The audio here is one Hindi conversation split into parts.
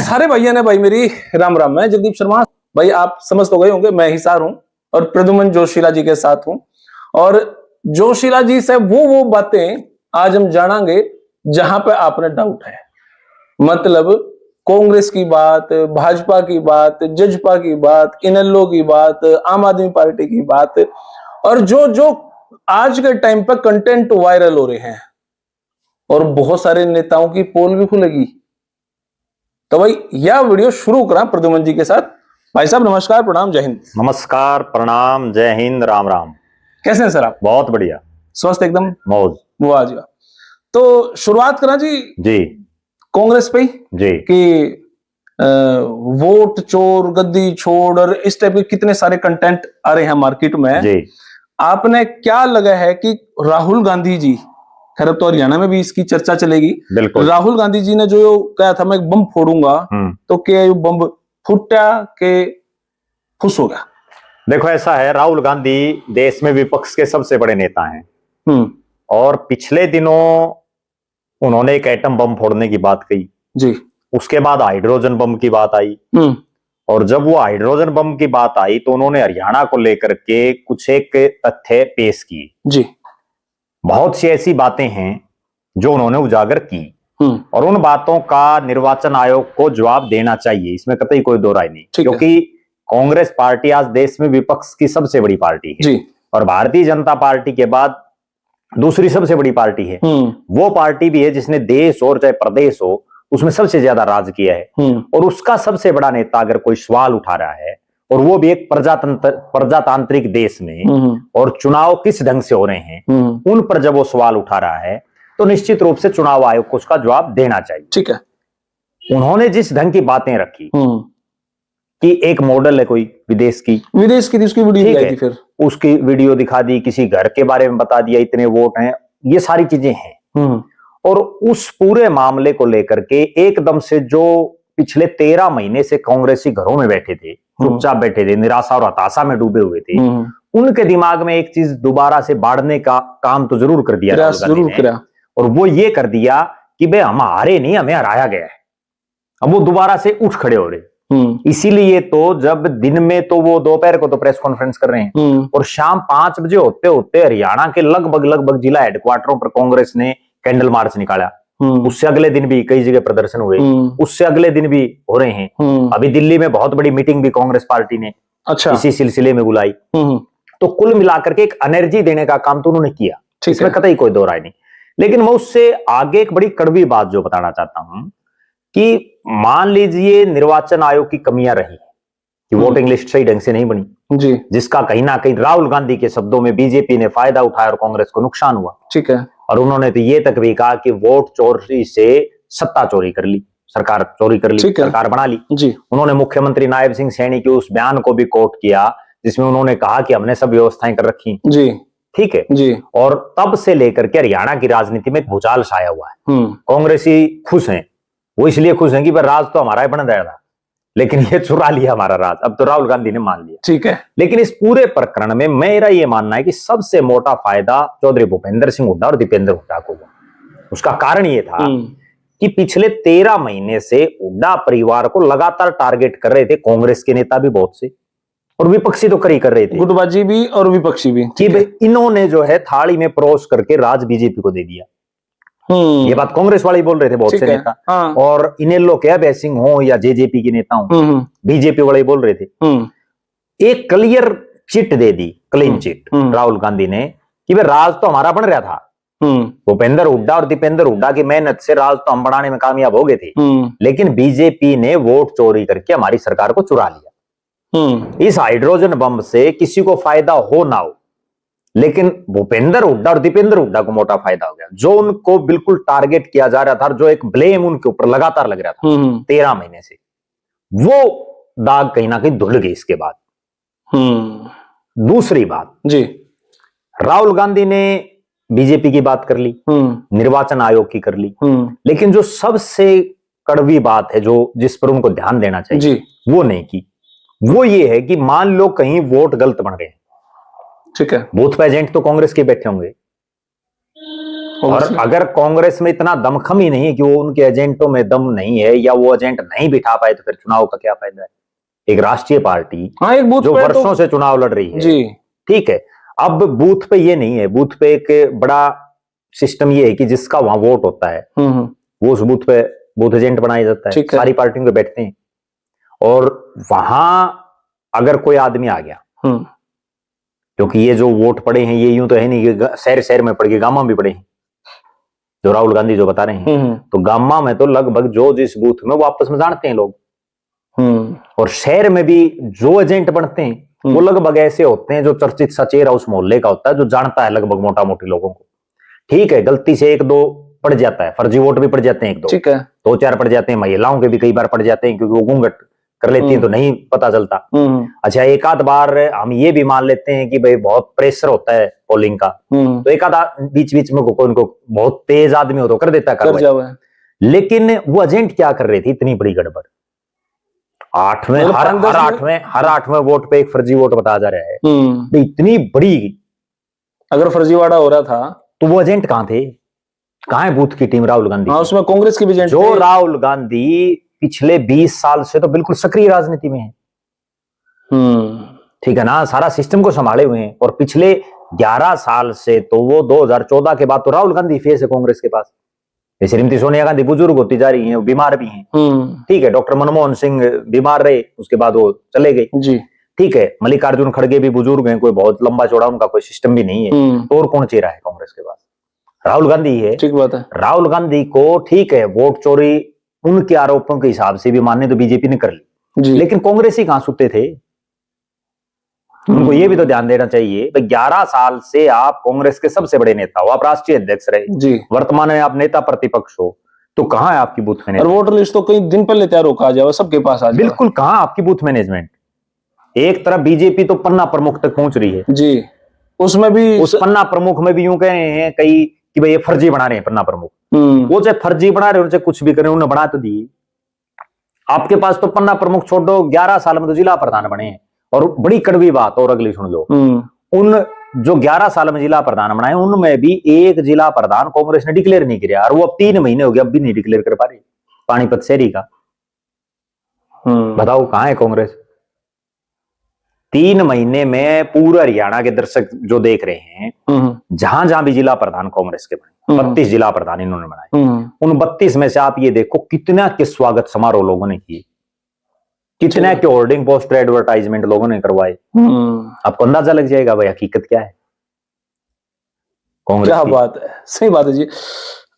सारे भैया ने भाई मेरी राम राम। मैं जगदीप शर्मा भाई, आप समझ तो गए होंगे मैं हिसार हूं और प्रद्युमन जोशीला जी के साथ हूं। और जोशीला जी से वो बातें आज हम जानेंगे जहां पे आपने डाउट है। मतलब कांग्रेस की बात, भाजपा की बात, जजपा की बात, इनेलो की बात, आम आदमी पार्टी की बात, और जो जो आज के टाइम पे कंटेंट वायरल हो रहे हैं और बहुत सारे नेताओं की पोल भी खुलेगी। तो भाई यह वीडियो शुरू करा प्रद्युमन जी के साथ। भाई साहब नमस्कार, प्रणाम, जय हिंद। नमस्कार, प्रणाम, जय हिंद, राम राम। कैसे हैं सर आप? बहुत बढ़िया, स्वस्थ एकदम, मौज। वाह जी वाह। तो शुरुआत करा जी कांग्रेस पे जी कि वोट चोर, गद्दी छोड़ और इस टाइप के कितने सारे कंटेंट आ रहे हैं मार्केट में जी। आपने क्या लगा है कि राहुल गांधी जी, खैर अब तो हरियाणा में भी इसकी चर्चा चलेगी, बिल्कुल। राहुल गांधी जी ने जो कहा था मैं एक बम फोड़ूंगा, तो क्या ये बम फूटा के खुश हो गया? देखो ऐसा है, राहुल गांधी देश में विपक्ष के सबसे बड़े नेता हैं और पिछले दिनों उन्होंने एक एटम बम फोड़ने की बात कही जी। उसके बाद हाइड्रोजन बम की बात आई और जब वो हाइड्रोजन बम की बात आई तो उन्होंने हरियाणा को लेकर के कुछ एक तथ्य पेश किए जी। बहुत सी ऐसी बातें हैं जो उन्होंने उजागर की और उन बातों का निर्वाचन आयोग को जवाब देना चाहिए, इसमें कतई कोई दो राय नहीं, क्योंकि कांग्रेस पार्टी आज देश में विपक्ष की सबसे बड़ी पार्टी है जी। और भारतीय जनता पार्टी के बाद दूसरी सबसे बड़ी पार्टी है। वो पार्टी भी है जिसने देश और चाहे प्रदेश हो उसमें सबसे ज्यादा राज किया है और उसका सबसे बड़ा नेता अगर कोई सवाल उठा रहा है और वो भी एक प्रजातांत्रिक देश में और चुनाव किस ढंग से हो रहे हैं उन पर जब वो सवाल उठा रहा है तो निश्चित रूप से चुनाव आयोग को उसका जवाब देना चाहिए। ठीक है। उन्होंने जिस ढंग की बातें रखी कि एक मॉडल है कोई विदेश की थी, उसकी वीडियो दिखाई थी, फिर उसकी वीडियो दिखा दी, किसी घर के बारे में बता दिया, इतने वोट हैं, ये सारी चीजें हैं। और उस पूरे मामले को लेकर के एकदम से जो पिछले 13 महीने से कांग्रेसी घरों में बैठे थे, चुपचाप बैठे थे, निराशा और हताशा में डूबे हुए थे, उनके दिमाग में एक चीज दोबारा से बाढ़ने का काम तो जरूर कर दिया राहुल गांधी ने, और वो ये कर दिया कि भाई हम हारे नहीं, हमें हराया गया है। अब वो दोबारा से उठ खड़े हो रहे। इसीलिए तो जब दिन में तो वो दोपहर को तो प्रेस कॉन्फ्रेंस कर रहे हैं और शाम 5 बजे होते होते हरियाणा के लगभग जिला हेडक्वार्टरों पर कांग्रेस ने कैंडल मार्च निकाला। उससे अगले दिन भी कई जगह प्रदर्शन हुए, उससे अगले दिन भी हो रहे हैं। अभी दिल्ली में बहुत बड़ी मीटिंग भी कांग्रेस पार्टी ने इसी सिलसिले में बुलाई। तो कुल मिलाकर के एक एनर्जी देने का काम तो उन्होंने किया, इसमें कतई कोई दो राय नहीं। लेकिन मैं उससे आगे एक बड़ी कड़वी बात जो बताना चाहता हूं कि मान लीजिए निर्वाचन आयोग की कमियां रही कि वोटिंग लिस्ट सही ढंग से नहीं बनी जी, जिसका कहीं ना कहीं राहुल गांधी के शब्दों में बीजेपी ने फायदा उठाया और कांग्रेस को नुकसान हुआ। ठीक है। और उन्होंने तो ये तक भी कहा कि वोट चोरी से सत्ता चोरी कर ली, सरकार चोरी कर ली, सरकार बना ली जी। उन्होंने मुख्यमंत्री नायब सिंह सैनी के उस बयान को भी कोट किया जिसमें उन्होंने कहा कि हमने सब व्यवस्थाएं कर रखी जी। ठीक है जी। और तब से लेकर के हरियाणा की राजनीति में एक भूचाल छाया हुआ है। कांग्रेसी खुश हैं, वो इसलिए खुश हैं कि राज तो हमारा ही बन गया था, लेकिन ये चुरा लिया हमारा राज, अब तो राहुल गांधी ने मान लिया। ठीक है। लेकिन इस पूरे प्रकरण में मेरा ये मानना है कि सबसे मोटा फायदा चौधरी भूपेंद्र सिंह हुड्डा और दीपेंद्र हुड्डा को हुआ। उसका कारण ये था कि पिछले 13 महीने से हुड्डा परिवार को लगातार टारगेट कर रहे थे कांग्रेस के नेता भी बहुत से और विपक्षी तो कर रहे थे, गुटबाजी भी और विपक्षी भी, कि इन्होंने जो है थाली में परोस करके राज बीजेपी को दे दिया। ये बात कांग्रेस वाले बोल रहे थे बहुत से नेता। हाँ। और इनेलो क्या बेसिंग हो या जेजेपी के नेता हो, बीजेपी वाले बोल रहे थे। एक क्लियर चिट दे दी, क्लीन चिट राहुल गांधी ने कि भाई राज तो हमारा बन रहा था, भूपेंद्र हुड्डा और दीपेंद्र हुड्डा की मेहनत से राज तो हम बनाने में कामयाब हो गए थे, लेकिन बीजेपी ने वोट चोरी करके हमारी सरकार को चुरा लिया। इस हाइड्रोजन बम से किसी को फायदा हो ना हो, लेकिन भूपेंद्र हुड्डा और दीपेंद्र हुड्डा को मोटा फायदा हो गया। जो उनको बिल्कुल टारगेट किया जा रहा था, जो एक ब्लेम उनके ऊपर लगातार लग रहा था 13 महीने से, वो दाग कहीं ना कहीं धुल गई इसके बाद। दूसरी बात जी, राहुल गांधी ने बीजेपी की बात कर ली, निर्वाचन आयोग की कर ली, लेकिन जो सबसे कड़वी बात है जो जिस पर उनको ध्यान देना चाहिए जी, वो नहीं की। वो ये है कि मान लो कहीं वोट गलत बन गए, ठीक है, बूथ पे एजेंट तो कांग्रेस के बैठे होंगे, और अगर कांग्रेस में इतना दमखम ही नहीं है कि वो उनके एजेंटों में दम नहीं है या वो एजेंट नहीं बिठा पाए, तो फिर चुनाव का क्या फायदा है। एक राष्ट्रीय पार्टी एक बूथ जो वर्षों से चुनाव लड़ रही है जी, ठीक है, अब बूथ पे ये नहीं है। बूथ पे एक बड़ा सिस्टम ये है कि जिसका वहां वोट होता है वो उस बूथ पे बूथ एजेंट बनाया जाता है, सारी पार्टियों के बैठते हैं, और वहां अगर कोई आदमी आ गया, क्योंकि ये जो वोट पड़े हैं ये यूं तो है नहीं कि शहर शहर में पड़ गए, गांव में भी पड़े हैं, जो राहुल गांधी जो बता रहे हैं, तो गांव में तो लगभग जो जिस बूथ में वो आपस में जानते हैं लोग, और शहर में भी जो एजेंट बनते हैं वो लगभग ऐसे होते हैं जो चर्चित सचेरा उस मोहल्ले का होता है, जो जानता है लगभग मोटा मोटी लोगों को। ठीक है, गलती से एक दो पड़ जाता है, फर्जी वोट भी पड़ जाते हैं, एक दो, ठीक है, दो चार पड़ जाते हैं, महिलाओं के भी कई बार पड़ जाते हैं क्योंकि वो घूंघट कर लेती हैं तो नहीं पता चलता। अच्छा, एक आध बार हम ये भी मान लेते हैं कि भाई बहुत प्रेशर होता है पोलिंग का, तो एक आधा बीच बीच में कोई उनको बहुत तेज आदमी हो तो कर देता है। लेकिन वो एजेंट क्या कर रहे थे, इतनी बड़ी गड़बड़, हर आठवें वोट पे एक फर्जी वोट बताया जा रहा है, तो इतनी बड़ी अगर फर्जीवाड़ा हो रहा था तो वो एजेंट कहां थे, कहां है बूथ की टीम राहुल गांधी? उसमें कांग्रेस की भी एजेंट जो राहुल गांधी पिछले 20 साल से तो बिल्कुल सक्रिय राजनीति में है, ठीक है ना, सारा सिस्टम को संभाले हुए हैं, और पिछले 11 साल से तो वो 2014 के बाद तो राहुल गांधी फेस है कांग्रेस के पास। श्रीमती सोनिया गांधी बुजुर्ग होती जा रही हैं, वो बीमार भी हैं, ठीक है, डॉक्टर मनमोहन सिंह बीमार रहे, उसके बाद वो चले गए जी, ठीक है, मल्लिकार्जुन खड़गे भी बुजुर्ग हैं, कोई बहुत लंबा चौड़ा उनका कोई सिस्टम भी नहीं है, तो और कौन चेहरा है कांग्रेस के पास? राहुल गांधी है, ठीक बात है। राहुल गांधी को ठीक है वोट चोरी उनके आरोपों के हिसाब से भी मानने तो बीजेपी ने कर ली, लेकिन कांग्रेस ही कहां सुते थे, उनको ये भी तो ध्यान देना चाहिए। 11 साल से आप कांग्रेस के सबसे बड़े नेता हो, आप राष्ट्रीय अध्यक्ष रहे जी, वर्तमान में आप नेता प्रतिपक्ष हो, तो कहां है आपकी बूथ मैनेजमेंट? और वोटर लिस्ट तो कई दिन पहले तैयार होकर आ जाए, सबके पास आ जाए, बिल्कुल, कहां आपकी बूथ मैनेजमेंट? एक तरफ बीजेपी तो पन्ना प्रमुख तक पहुंच रही है जी, उसमें भी उस पन्ना प्रमुख में भी यूं कह रहे हैं कई कि भाई ये फर्जी बना रहे हैं पन्ना प्रमुख, वो चाहे फर्जी बना रहे हो चाहे कुछ भी करें, उन्होंने बना तो दी। आपके पास तो पन्ना प्रमुख छोड़ दो, 11 साल में तो जिला प्रधान बने हैं, और बड़ी कड़वी बात और अगली सुन लो, उन जो 11 साल में जिला प्रधान बनाए उनमें भी एक जिला प्रधान कांग्रेस ने डिक्लेयर नहीं किया, और वो अब 3 महीने हो गए अब भी नहीं डिक्लेयर कर पा रही, पानीपत शहरी का। बताओ कहां है कांग्रेस? 3 महीने में पूरा हरियाणा के दर्शक जो देख रहे हैं, जहां जहां भी जिला प्रधान कांग्रेस के बने, 32 जिला प्रधान इन्होंने बनाए, उन 32 में से आप ये देखो कितना के स्वागत समारोह लोगों ने किए, कितना के होर्डिंग पोस्टर एडवर्टाइजमेंट लोगों ने करवाए, आपको अंदाजा लग जाएगा भाई हकीकत क्या है कांग्रेस। क्या बात है, सही बात है जी।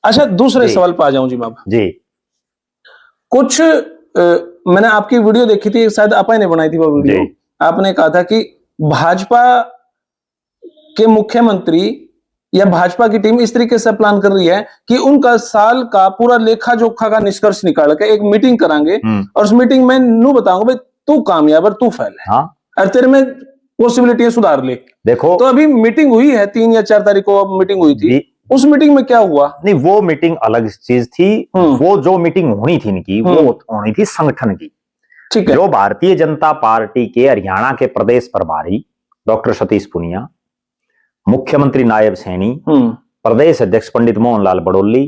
अच्छा, दूसरे सवाल पे आ जाऊं जी बाबा जी। कुछ मैंने आपकी वीडियो देखी थी, शायद आपा ने बनाई थी वो वीडियो, आपने कहा था कि भाजपा के मुख्यमंत्री या भाजपा की टीम इस तरीके से प्लान कर रही है कि उनका साल का पूरा लेखा जोखा का निष्कर्ष निकाल के एक मीटिंग कराएंगे, और उस मीटिंग में नू बताऊंगा भाई तू कामयाब और तू फैल है, और तेरे में पॉसिबिलिटी सुधार ले। देखो, तो अभी मीटिंग हुई है 3 या 4 तारीख को मीटिंग हुई थी, उस मीटिंग में क्या हुआ? नहीं, वो मीटिंग अलग चीज थी, वो जो मीटिंग होनी थी इनकी वो होनी थी संगठन की, ठीक है, जो भारतीय जनता पार्टी के हरियाणा के प्रदेश प्रभारी डॉक्टर सतीश पुनिया, मुख्यमंत्री नायब सैनी, प्रदेश अध्यक्ष पंडित मोहनलाल बड़ोली,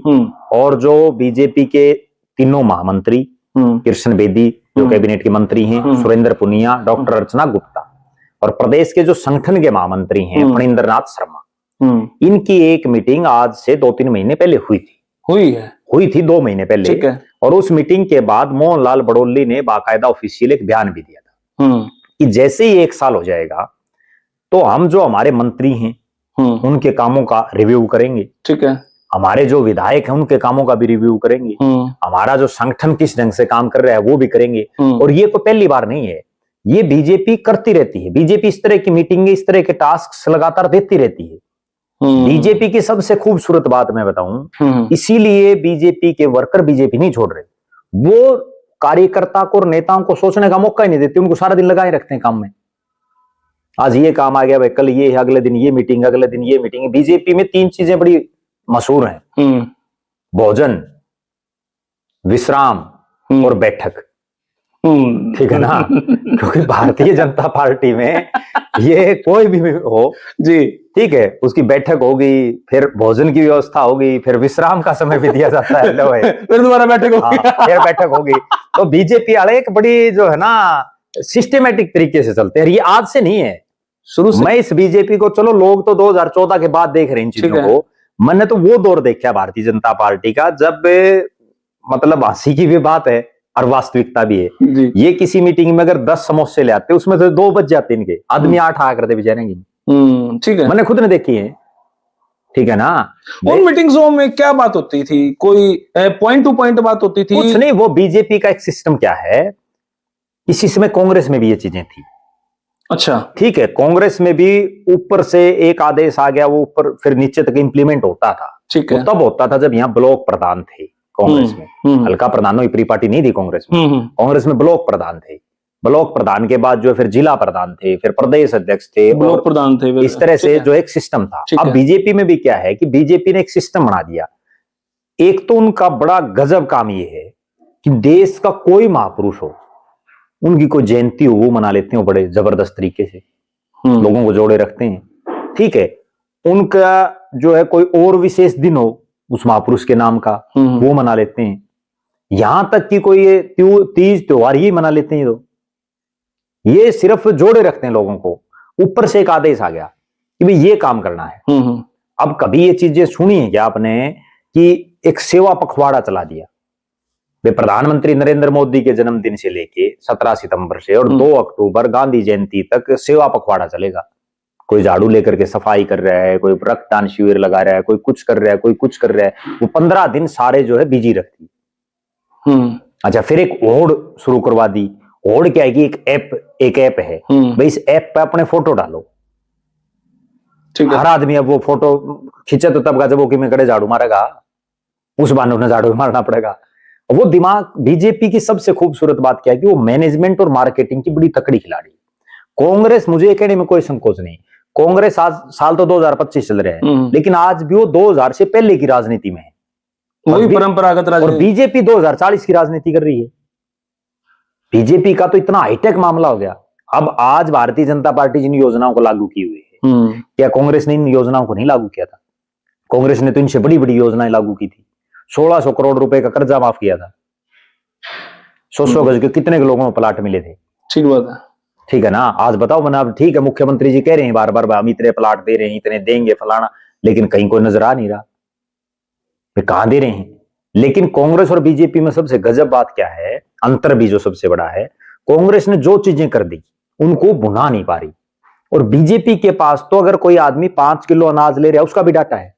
और जो बीजेपी के तीनों महामंत्री, कृष्ण बेदी जो कैबिनेट के मंत्री हैं, सुरेंद्र पुनिया, डॉक्टर अर्चना गुप्ता, और प्रदेश के जो संगठन के महामंत्री हैं फणींद्र नाथ शर्मा, इनकी एक मीटिंग आज से 2-3 महीने पहले हुई थी 2 महीने पहले, ठीक है, और उस मीटिंग के बाद मोहनलाल बड़ोली ने बाकायदा ऑफिशियल एक बयान भी दिया था कि जैसे ही 1 साल हो जाएगा तो हम जो हमारे मंत्री हैं उनके कामों का रिव्यू करेंगे, ठीक है, हमारे जो विधायक हैं उनके कामों का भी रिव्यू करेंगे, हमारा जो संगठन किस ढंग से काम कर रहा है वो भी करेंगे। और ये कोई पहली बार नहीं है, ये बीजेपी करती रहती है, बीजेपी इस तरह की मीटिंग, इस तरह के टास्क लगातार देती रहती है। बीजेपी की सबसे खूबसूरत बात मैं बताऊं, इसीलिए बीजेपी के वर्कर बीजेपी नहीं छोड़ रहे, वो कार्यकर्ता को और नेताओं को सोचने का मौका ही नहीं देते, उनको सारा दिन लगाए रखते हैं काम में। आज ये काम आ गया भाई, कल ये है, अगले दिन ये मीटिंग, अगले दिन ये मीटिंग। बीजेपी में 3 चीजें बड़ी मशहूर हैं, भोजन, विश्राम और बैठक। ठीक है ना, क्योंकि भारतीय जनता पार्टी में ये कोई भी हो जी, ठीक है, उसकी बैठक होगी, फिर भोजन की व्यवस्था होगी, फिर विश्राम का समय भी दिया जाता है। लो है फिर दोबारा बैठक होगी। फिर बैठक होगी। तो बीजेपी वाले एक बड़ी जो है ना सिस्टमेटिक तरीके से चलते हैं। ये आज से नहीं है, शुरू से। मैं इस बीजेपी को, चलो लोग तो 2014 के बाद देख रहे हैं इन चीजों को, मैंने तो वो दौर देखा भारतीय जनता पार्टी का जब मतलब हंसी की भी बात है और वास्तविकता भी है। जी। ये किसी मीटिंग में अगर 10 समोसे ले आते उसमें से 2 बच जाते इनके, आदमी 8 आया करते बेचारे। ठीक है, मैंने खुद ने देखी है, ठीक है ना। उन मीटिंग्सों में क्या बात होती थी? कोई पॉइंट टू पॉइंट बात होती थी? कुछ नहीं, वो बीजेपी का एक सिस्टम क्या है, इसी समय कांग्रेस में भी ये चीजें थी। अच्छा, ठीक है, कांग्रेस में भी ऊपर से एक आदेश आ गया, वो ऊपर फिर नीचे तक इंप्लीमेंट होता था। ठीक है। वो तब होता था जब यहाँ ब्लॉक प्रधान थे कांग्रेस में। हल्का प्रधान हुई, प्री पार्टी नहीं थी कांग्रेस में। कांग्रेस में ब्लॉक प्रधान थे, ब्लॉक प्रधान के बाद जो फिर जिला प्रधान थे, फिर प्रदेश अध्यक्ष थे, ब्लॉक प्रधान थे, इस तरह से जो एक सिस्टम था। अब बीजेपी में भी क्या है कि बीजेपी ने एक सिस्टम बना दिया। एक तो उनका बड़ा गजब काम ये है कि देश का कोई महापुरुष हो, उनकी कोई जयंती हो, वो मना लेते हो बड़े जबरदस्त तरीके से, लोगों को जोड़े रखते हैं। ठीक है, उनका जो है कोई और विशेष दिन हो उस महापुरुष के नाम का, वो मना लेते हैं। यहां तक कि कोई ये तीज त्योहार ही मना लेते हैं। तो ये सिर्फ जोड़े रखते हैं लोगों को। ऊपर से एक आदेश आ गया कि भाई ये काम करना है। अब कभी ये चीजें सुनी है क्या आपने कि एक सेवा पखवाड़ा चला दिया? प्रधानमंत्री नरेंद्र मोदी के जन्मदिन से लेके 17 सितंबर से और 2 अक्टूबर गांधी जयंती तक सेवा पखवाड़ा चलेगा। कोई झाड़ू लेकर के सफाई कर रहा है, कोई रक्तदान शिविर लगा रहा है, कोई कुछ कर रहा है, कोई कुछ कर रहा है। वो 15 दिन सारे जो है बिजी रखती। अच्छा, फिर एक होड़ शुरू करवा दी। होड़ क्या है कि एक ऐप है भाई, इस ऐप पे अपने फोटो डालो। हर आदमी अब वो फोटो खींचे तो तब का जब वो कि मैं कड़े झाड़ू मारेगा, उस बहाने उन्हें झाड़ू मारना पड़ेगा। वो दिमाग बीजेपी की सबसे खूबसूरत बात क्या है कि वो मैनेजमेंट और मार्केटिंग की बड़ी तकड़ी खिलाड़ी। कांग्रेस, मुझे कहने में कोई संकोच नहीं, कांग्रेस आज साल तो 2025 चल रहे हैं, लेकिन आज भी वो 2000 से पहले की राजनीति में है, वही परंपरागत राजनीति। और बीजेपी 2040 की राजनीति कर रही है। बीजेपी का तो इतना हाईटेक मामला हो गया। अब आज भारतीय जनता पार्टी जिन योजनाओं को लागू की हुई है, क्या कांग्रेस ने इन योजनाओं को नहीं लागू किया था? कांग्रेस ने तो इनसे बड़ी बड़ी योजनाएं लागू की थी। 1600 करोड़ रुपए का कर्जा माफ किया था। 100 गज के कितने लोगों को प्लाट मिले थे? ठीक बात है, ठीक है ना। आज बताओ मैंने, अब ठीक है मुख्यमंत्री जी कह रहे हैं बार बार हम इतने प्लाट दे रहे हैं, इतने देंगे फलाना, लेकिन कहीं कोई नजर आ नहीं रहा कहां दे रहे हैं। लेकिन कांग्रेस और बीजेपी में सबसे गजब बात क्या है, अंतर भी जो सबसे बड़ा है, कांग्रेस ने जो चीजें कर दी उनको भुना नहीं पा रही, और बीजेपी के पास तो अगर कोई आदमी 5 किलो अनाज ले रहा है उसका भी डाटा है।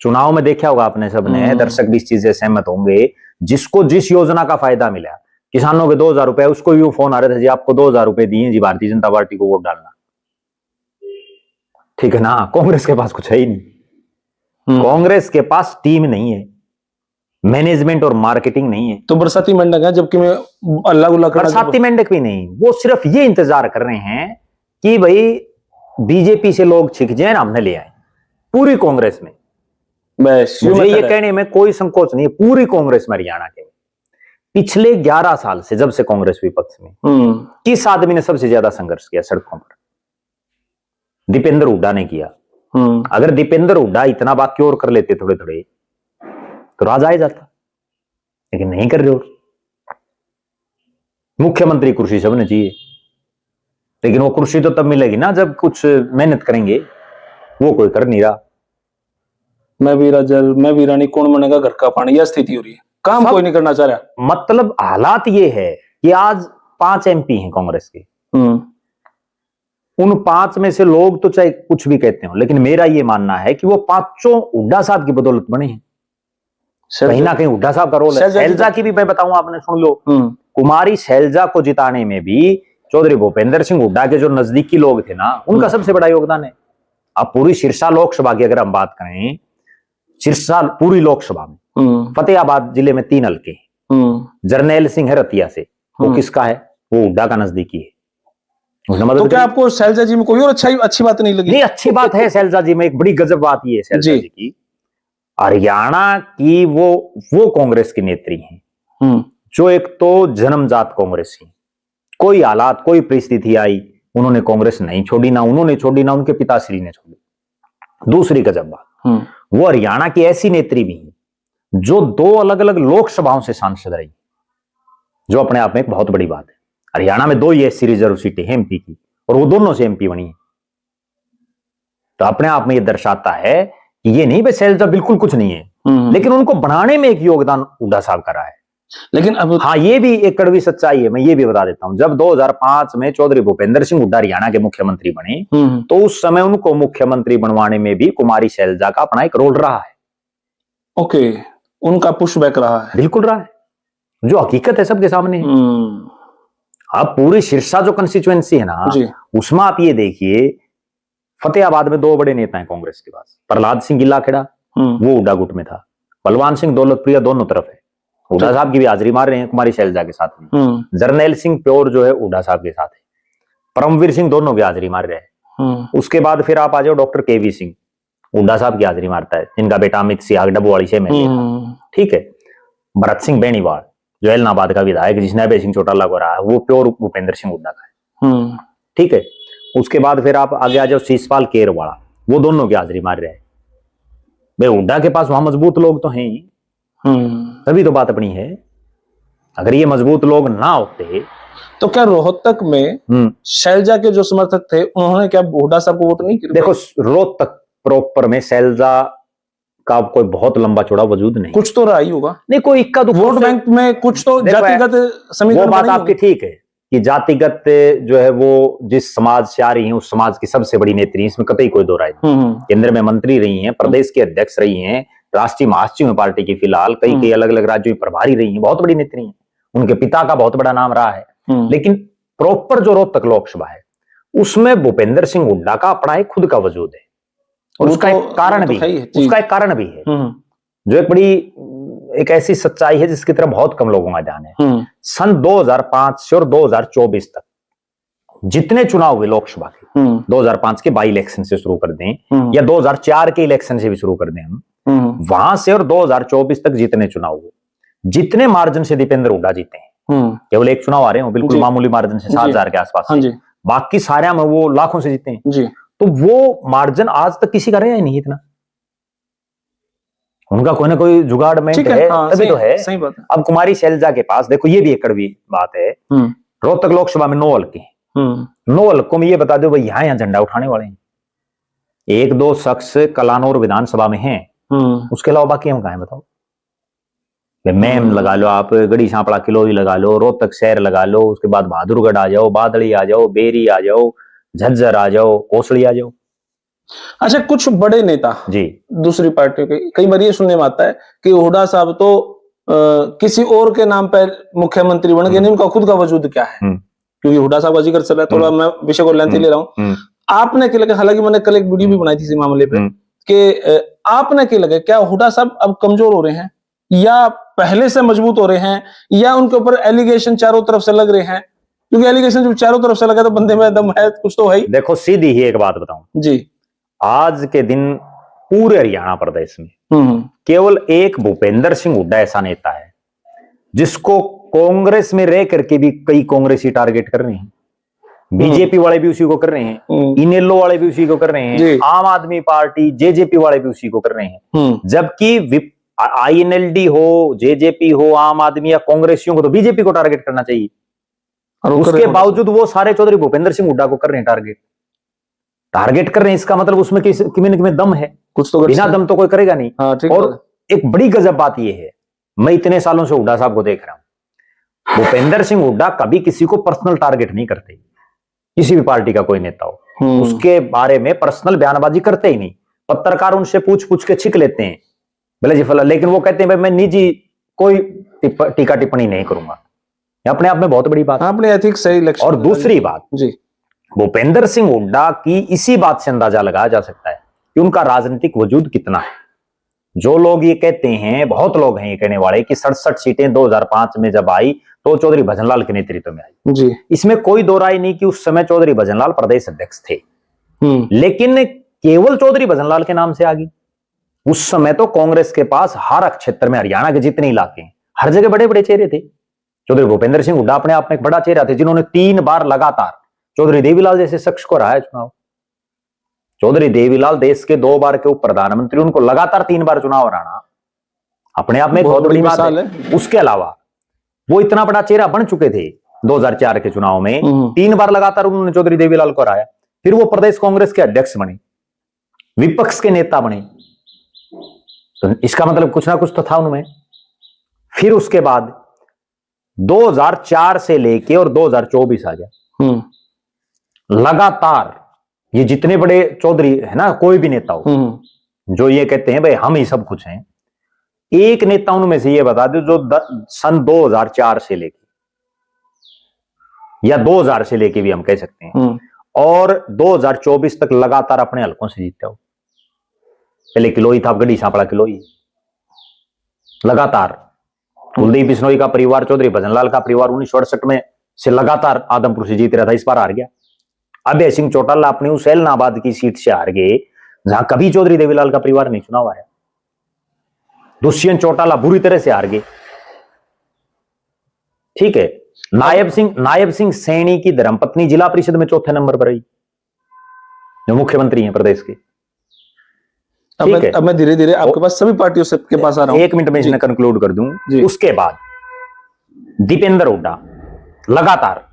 चुनाव में देखा होगा आपने सबने, दर्शक भी इस चीज से सहमत होंगे, जिसको जिस योजना का फायदा मिला, किसानों के 2000 रुपए, उसको भी फोन आ रहे थे जी आपको 2000 रुपए दिए जी, भारतीय जनता पार्टी को वोट डालना। ठीक है ना। कांग्रेस के पास कुछ है ही नहीं। कांग्रेस के पास टीम नहीं है, मैनेजमेंट और मार्केटिंग नहीं है। तो बरसाती मेंढक है, जबकि मैं अल्लाह गुल्ला बरसाती मेंढक भी नहीं, वो सिर्फ ये इंतजार कर रहे हैं कि भाई बीजेपी से लोग छिक जाए ना, हमने ले आए। पूरी कांग्रेस में, मुझे ये कहने में कोई संकोच नहीं है, पूरी कांग्रेस में हरियाणा के पिछले 11 साल से, जब से कांग्रेस विपक्ष में, किस आदमी ने सबसे ज्यादा संघर्ष किया सड़कों पर? दीपेंद्र हुड्डा ने किया। अगर दीपेंद्र हुड्डा इतना बाकी और कर लेते थोड़े थोड़े तो राज आ जाता, लेकिन नहीं कर रहे हो। मुख्यमंत्री कुर्सी सबने चाहिए, लेकिन वो कुर्सी तो तब मिलेगी ना जब कुछ मेहनत करेंगे, वो कोई कर नहीं रहा। मैं भी रानी, कौन बनेगा घर का पानी, यह स्थिति हो रही है, काम कोई नहीं करना चाह रहा। मतलब हालात ये है कि आज 5 एमपी हैं कांग्रेस के, उन 5 में से लोग तो चाहे कुछ भी कहते हो, लेकिन मेरा ये मानना है कि वो 5 हुड्डा साहब की बदौलत बने हैं। कहीं ना कहीं हुड्डा साहब का रोल है। शैलजा की भी मैं बताऊं, आपने सुन लो, कुमारी शैलजा को जिताने में भी चौधरी भूपेंद्र सिंह हुड्डा के जो नजदीकी लोग थे ना, उनका सबसे बड़ा योगदान है। अब पूरी सिरसा लोकसभा की अगर हम बात करें, सिरसा पूरी लोकसभा में फतेहाबाद जिले में 3 हल्के, जरनैल सिंह है रतिया से, वो किसका है? वो हुड्डा का नजदीकी है। तो क्या आपको शैलजा जी में कोई और अच्छी बात नहीं लगी? नहीं, अच्छी बात है शैलजा जी में। एक बड़ी गजब बात ये है शैलजा जी की, हरियाणा की वो कांग्रेस की नेत्री हैं जो एक तो जन्मजात कांग्रेसी, कोई हालात कोई परिस्थिति आई उन्होंने कांग्रेस नहीं छोड़ी, ना उन्होंने छोड़ी ना उनके पिताश्री ने छोड़ी। दूसरी गजब बात, वो हरियाणा की ऐसी नेत्री भी है जो 2 अलग अलग लोकसभाओं से सांसद रही, जो अपने आप में एक बहुत बड़ी बात है। हरियाणा में 2 ही ऐसी रिजर्व सीटें हैं एमपी की, और वो दोनों से एमपी बनी है। तो अपने आप में ये दर्शाता है कि ये नहीं भाई शैलजा बिल्कुल कुछ नहीं है, लेकिन उनको बनाने में एक योगदान हुड्डा साहब का रहा है। लेकिन अब हाँ, ये भी एक कड़वी सच्चाई है, मैं ये भी बता देता हूं। जब 2005 में चौधरी भूपेंद्र सिंह हुड्डा हरियाणा के मुख्यमंत्री बने, तो उस समय उनको मुख्यमंत्री बनवाने में भी कुमारी शैलजा का अपना एक रोल रहा है। ओके, उनका पुशबैक रहा है, बिल्कुल रहा है, जो हकीकत है सबके सामने है। अब पूरी सिरसा जो कंस्टिट्यूएंसी है ना, उसमें आप ये देखिए, फतेहाबाद में 2 बड़े नेता हैं कांग्रेस के पास। प्रहलाद सिंह गिल्लाखेड़ा, वो हुड्डा गुट में था। बलवान सिंह दौलतप्रिया दोनों तरफ है, हुड्डा साहब की भी हाजिरी मार रहे हैं कुमारी शैलजा के साथ में। जरनैल सिंह प्योर जो है हुड्डा साहब के साथ है। परमवीर सिंह दोनों की हाजिरी मार रहे हैं। उसके बाद फिर आप आ जाओ डॉक्टर केवी सिंह, हुड्डा साहब की हाजिरी मारता है, जिनका बेटा अमित सिंह डबुवाड़ी से में, ठीक है। भरत सिंह बेनीवाल जो इलाहाबाद का विधायक, जिसने अभय सिंह चौटाला को रहा है, वो प्योर भूपेंद्र सिंह हुड्डा का है, ठीक है। उसके बाद फिर आप आगे आ जाओ शीशपाल केरवाड़ा, वो दोनों की हाजिरी मार रहे हैं। भाई हुड्डा के पास वहां मजबूत लोग तो हैं ही, तभी तो बात अपनी है। अगर ये मजबूत लोग ना होते तो क्या रोहतक में शैलजा के जो समर्थक थे उन्होंने क्या हुड्डा साहब को वोट नहीं किया? देखो, रोहतक प्रॉपर में शैलजा का कोई बहुत लंबा चौड़ा वजूद नहीं, कुछ तो रहा ही होगा, नहीं कोई इक्का दुक्का वोट बैंक में कुछ तो जातिगत समीकरण। वो बात आपकी ठीक है कि जातिगत जो है वो जिस समाज से आ रही है उस समाज की सबसे बड़ी नेत्री, इसमें कतई कोई दो राय नहीं। केंद्र में मंत्री रही हैं, प्रदेश के अध्यक्ष रही हैं, राष्ट्रीय महासचिव में पार्टी की फिलहाल, कई अलग अलग राज्यों में प्रभारी रही हैं, बहुत बड़ी नेत्री हैं। उनके पिता का बहुत बड़ा नाम रहा है। लेकिन प्रॉपर जो रोहतक लोकसभा है उसमें भूपेंद्र सिंह हुड्डा का अपना एक खुद का वजूद है, और उसका एक कारण भी है, उसका एक कारण भी है जो एक बड़ी एक ऐसी सच्चाई है जिसकी तरफ बहुत कम लोगों का ध्यान है। सन 2005 से और 2024 तक जितने चुनाव हुए लोकसभा के, 2005 के बाई इलेक्शन से शुरू कर दें या 2004 के इलेक्शन से भी शुरू कर दें हम, वहां से और 2024 तक जितने चुनाव हुए, जितने मार्जिन से दीपेंद्र हुड्डा जीते हैं, केवल एक चुनाव आ रहे हो बिल्कुल मामूली मार्जिन से 7,000 के आसपास, बाकी सारे में वो लाखों से जीते हैं। तो वो मार्जिन आज तक किसी का रहा ही नहीं इतना। उनका कोई ना कोई जुगाड़ में है, तभी तो है। सही बात है। अब कुमारी शैलजा के पास देखो, ये भी एक कड़वी बात है, रोहतक लोकसभा में 9 हल्के, 9 हल्कों में ये बता दो भाई यहाँ झंडा उठाने वाले हैं 1-2 शख्स कलानौर विधानसभा में हैं, उसके अलावा बाकी हम कहाँ हैं बताओ। मैम लगा लो, आप गढ़ी सांपड़ा किलोई लगा लो, रोहतक शहर लगा लो, उसके बाद बहादुरगढ़ आ जाओ, बादली आ जाओ, बेरी आ जाओ, झज्जर आ जाओ, कोसली आ जाओ। अच्छा, कुछ बड़े नेता जी दूसरी पार्टियों के, कई बार ये सुनने में आता है कि हुड्डा साहब तो किसी और के नाम पर मुख्यमंत्री बन गए, उनका खुद का वजूद क्या है? क्योंकि हुड्डा साहब का जिक्र चल रहा है, थोड़ा मैं विषय को लेंथी ले रहा हूँ। आपने क्या लगा, हालांकि मैंने कल एक वीडियो भी बनाई थी इसी मामले पे, कि आपने क्या लगा, क्या हुड्डा साहब अब कमजोर हो रहे हैं या पहले से मजबूत हो रहे हैं, या उनके ऊपर एलिगेशन चारों तरफ से लग रहे हैं? क्योंकि एलिगेशन जब चारों तरफ से लगा तो बंदे में दम है, कुछ तो है ही। देखो सीधी ही एक बात बताऊं जी, आज के दिन पूरे हरियाणा प्रदेश में केवल एक भूपेंद्र सिंह हुड्डा ऐसा नेता है जिसको कांग्रेस में रह करके भी कई कांग्रेसी टारगेट कर रहे हैं, बीजेपी वाले भी उसी को कर रहे हैं, इनेलो वाले भी उसी को कर रहे हैं, आम आदमी पार्टी जेजेपी वाले भी उसी को कर रहे हैं। जबकि आईएनएलडी हो, जेजेपी हो, आम आदमी या कांग्रेसियों को तो बीजेपी को टारगेट करना चाहिए, और उसके बावजूद वो सारे चौधरी भूपेंद्र सिंह हुड्डा को कर रहे हैं टारगेट कर रहे हैं। इसका मतलब उसमें किसी दम है, कुछ तो बिना दम तो कोई करेगा नहीं। और एक बड़ी गजब बात यह है, मैं इतने सालों से हुड्डा साहब को देख रहा हूं, भूपेंद्र सिंह हुड्डा कभी किसी को पर्सनल टारगेट नहीं करते, किसी भी पार्टी का कोई नेता हो उसके बारे में पर्सनल बयानबाजी करते ही नहीं। पत्रकार उनसे पूछ के छिक लेते हैं भले जी फला, लेकिन वो कहते हैं भाई मैं निजी कोई टीका टिप्पणी नहीं करूंगा। अपने आप में बहुत बड़ी बात, अपने एथिक्स सही लक्ष्य। और दूसरी बात जी, भूपेंद्र सिंह हुड्डा की इसी बात से अंदाजा लगाया जा सकता है कि उनका राजनीतिक वजूद कितना है। जो लोग ये कहते हैं, बहुत लोग हैं ये कहने वाले कि 67 सीटें 2005 में जब आई तो चौधरी भजनलाल के नेतृत्व में आई जी, इसमें कोई दो राय नहीं कि उस समय चौधरी भजनलाल प्रदेश अध्यक्ष थे, लेकिन केवल चौधरी भजनलाल के नाम से आ गई। उस समय तो कांग्रेस के पास हर क्षेत्र में, हरियाणा के जितने इलाके हैं, हर जगह बड़े बड़े चेहरे थे। चौधरी भूपेंद्र सिंह हुड्डा अपने आप में एक बड़ा चेहरा थे, जिन्होंने 3 बार लगातार चौधरी देवीलाल जैसे शख्स को रहा है चुनाव। चौधरी देवीलाल देश के 2 बार के उप प्रधानमंत्री, उनको लगातार 3 बार चुनाव हराना अपने आप में बहुत बड़ी बात है। उसके अलावा वो इतना बड़ा चेहरा बन चुके थे 2004 के चुनाव में, 3 बार लगातार उन्होंने चौधरी देवीलाल को हराया। फिर वो प्रदेश कांग्रेस के अध्यक्ष बने, विपक्ष के नेता बने, तो इसका मतलब कुछ ना कुछ तो था उनमें। फिर उसके बाद 2004 से लेके और 2024 आ गया, लगातार ये जितने बड़े चौधरी है ना, कोई भी नेता हो जो ये कहते हैं भाई हम ही सब कुछ हैं, एक नेता उनमें से ये बता दो जो सन 2004 से लेके या 2000 से लेके भी हम कह सकते हैं और 2024 तक लगातार अपने हलकों से जीतते हो। पहले किलोई था, गढ़ी सांपड़ा किलोई, लगातार कुलदीप बिश्नोई का परिवार, चौधरी भजनलाल का परिवार 1968 में से लगातार आदमपुर से जीत रहा था, इस बार हार गया। अभय सिंह चौटाला अपनी उस एलनाबाद की सीट से हार गए जहां कभी चौधरी देवीलाल का परिवार नहीं चुनाव आया। दुष्यंत चौटाला बुरी तरह से हार गए, ठीक है। नायब सिंह सैनी की धर्मपत्नी जिला परिषद में 4थे नंबर पर रही, जो मुख्यमंत्री हैं प्रदेश के। अब मैं धीरे धीरे आपके पास सभी पार्टियों से के पास आ रहा हूं, 1 मिनट में इसने कंक्लूड कर दूं। उसके बाद दीपेंद्र हुड्डा लगातार,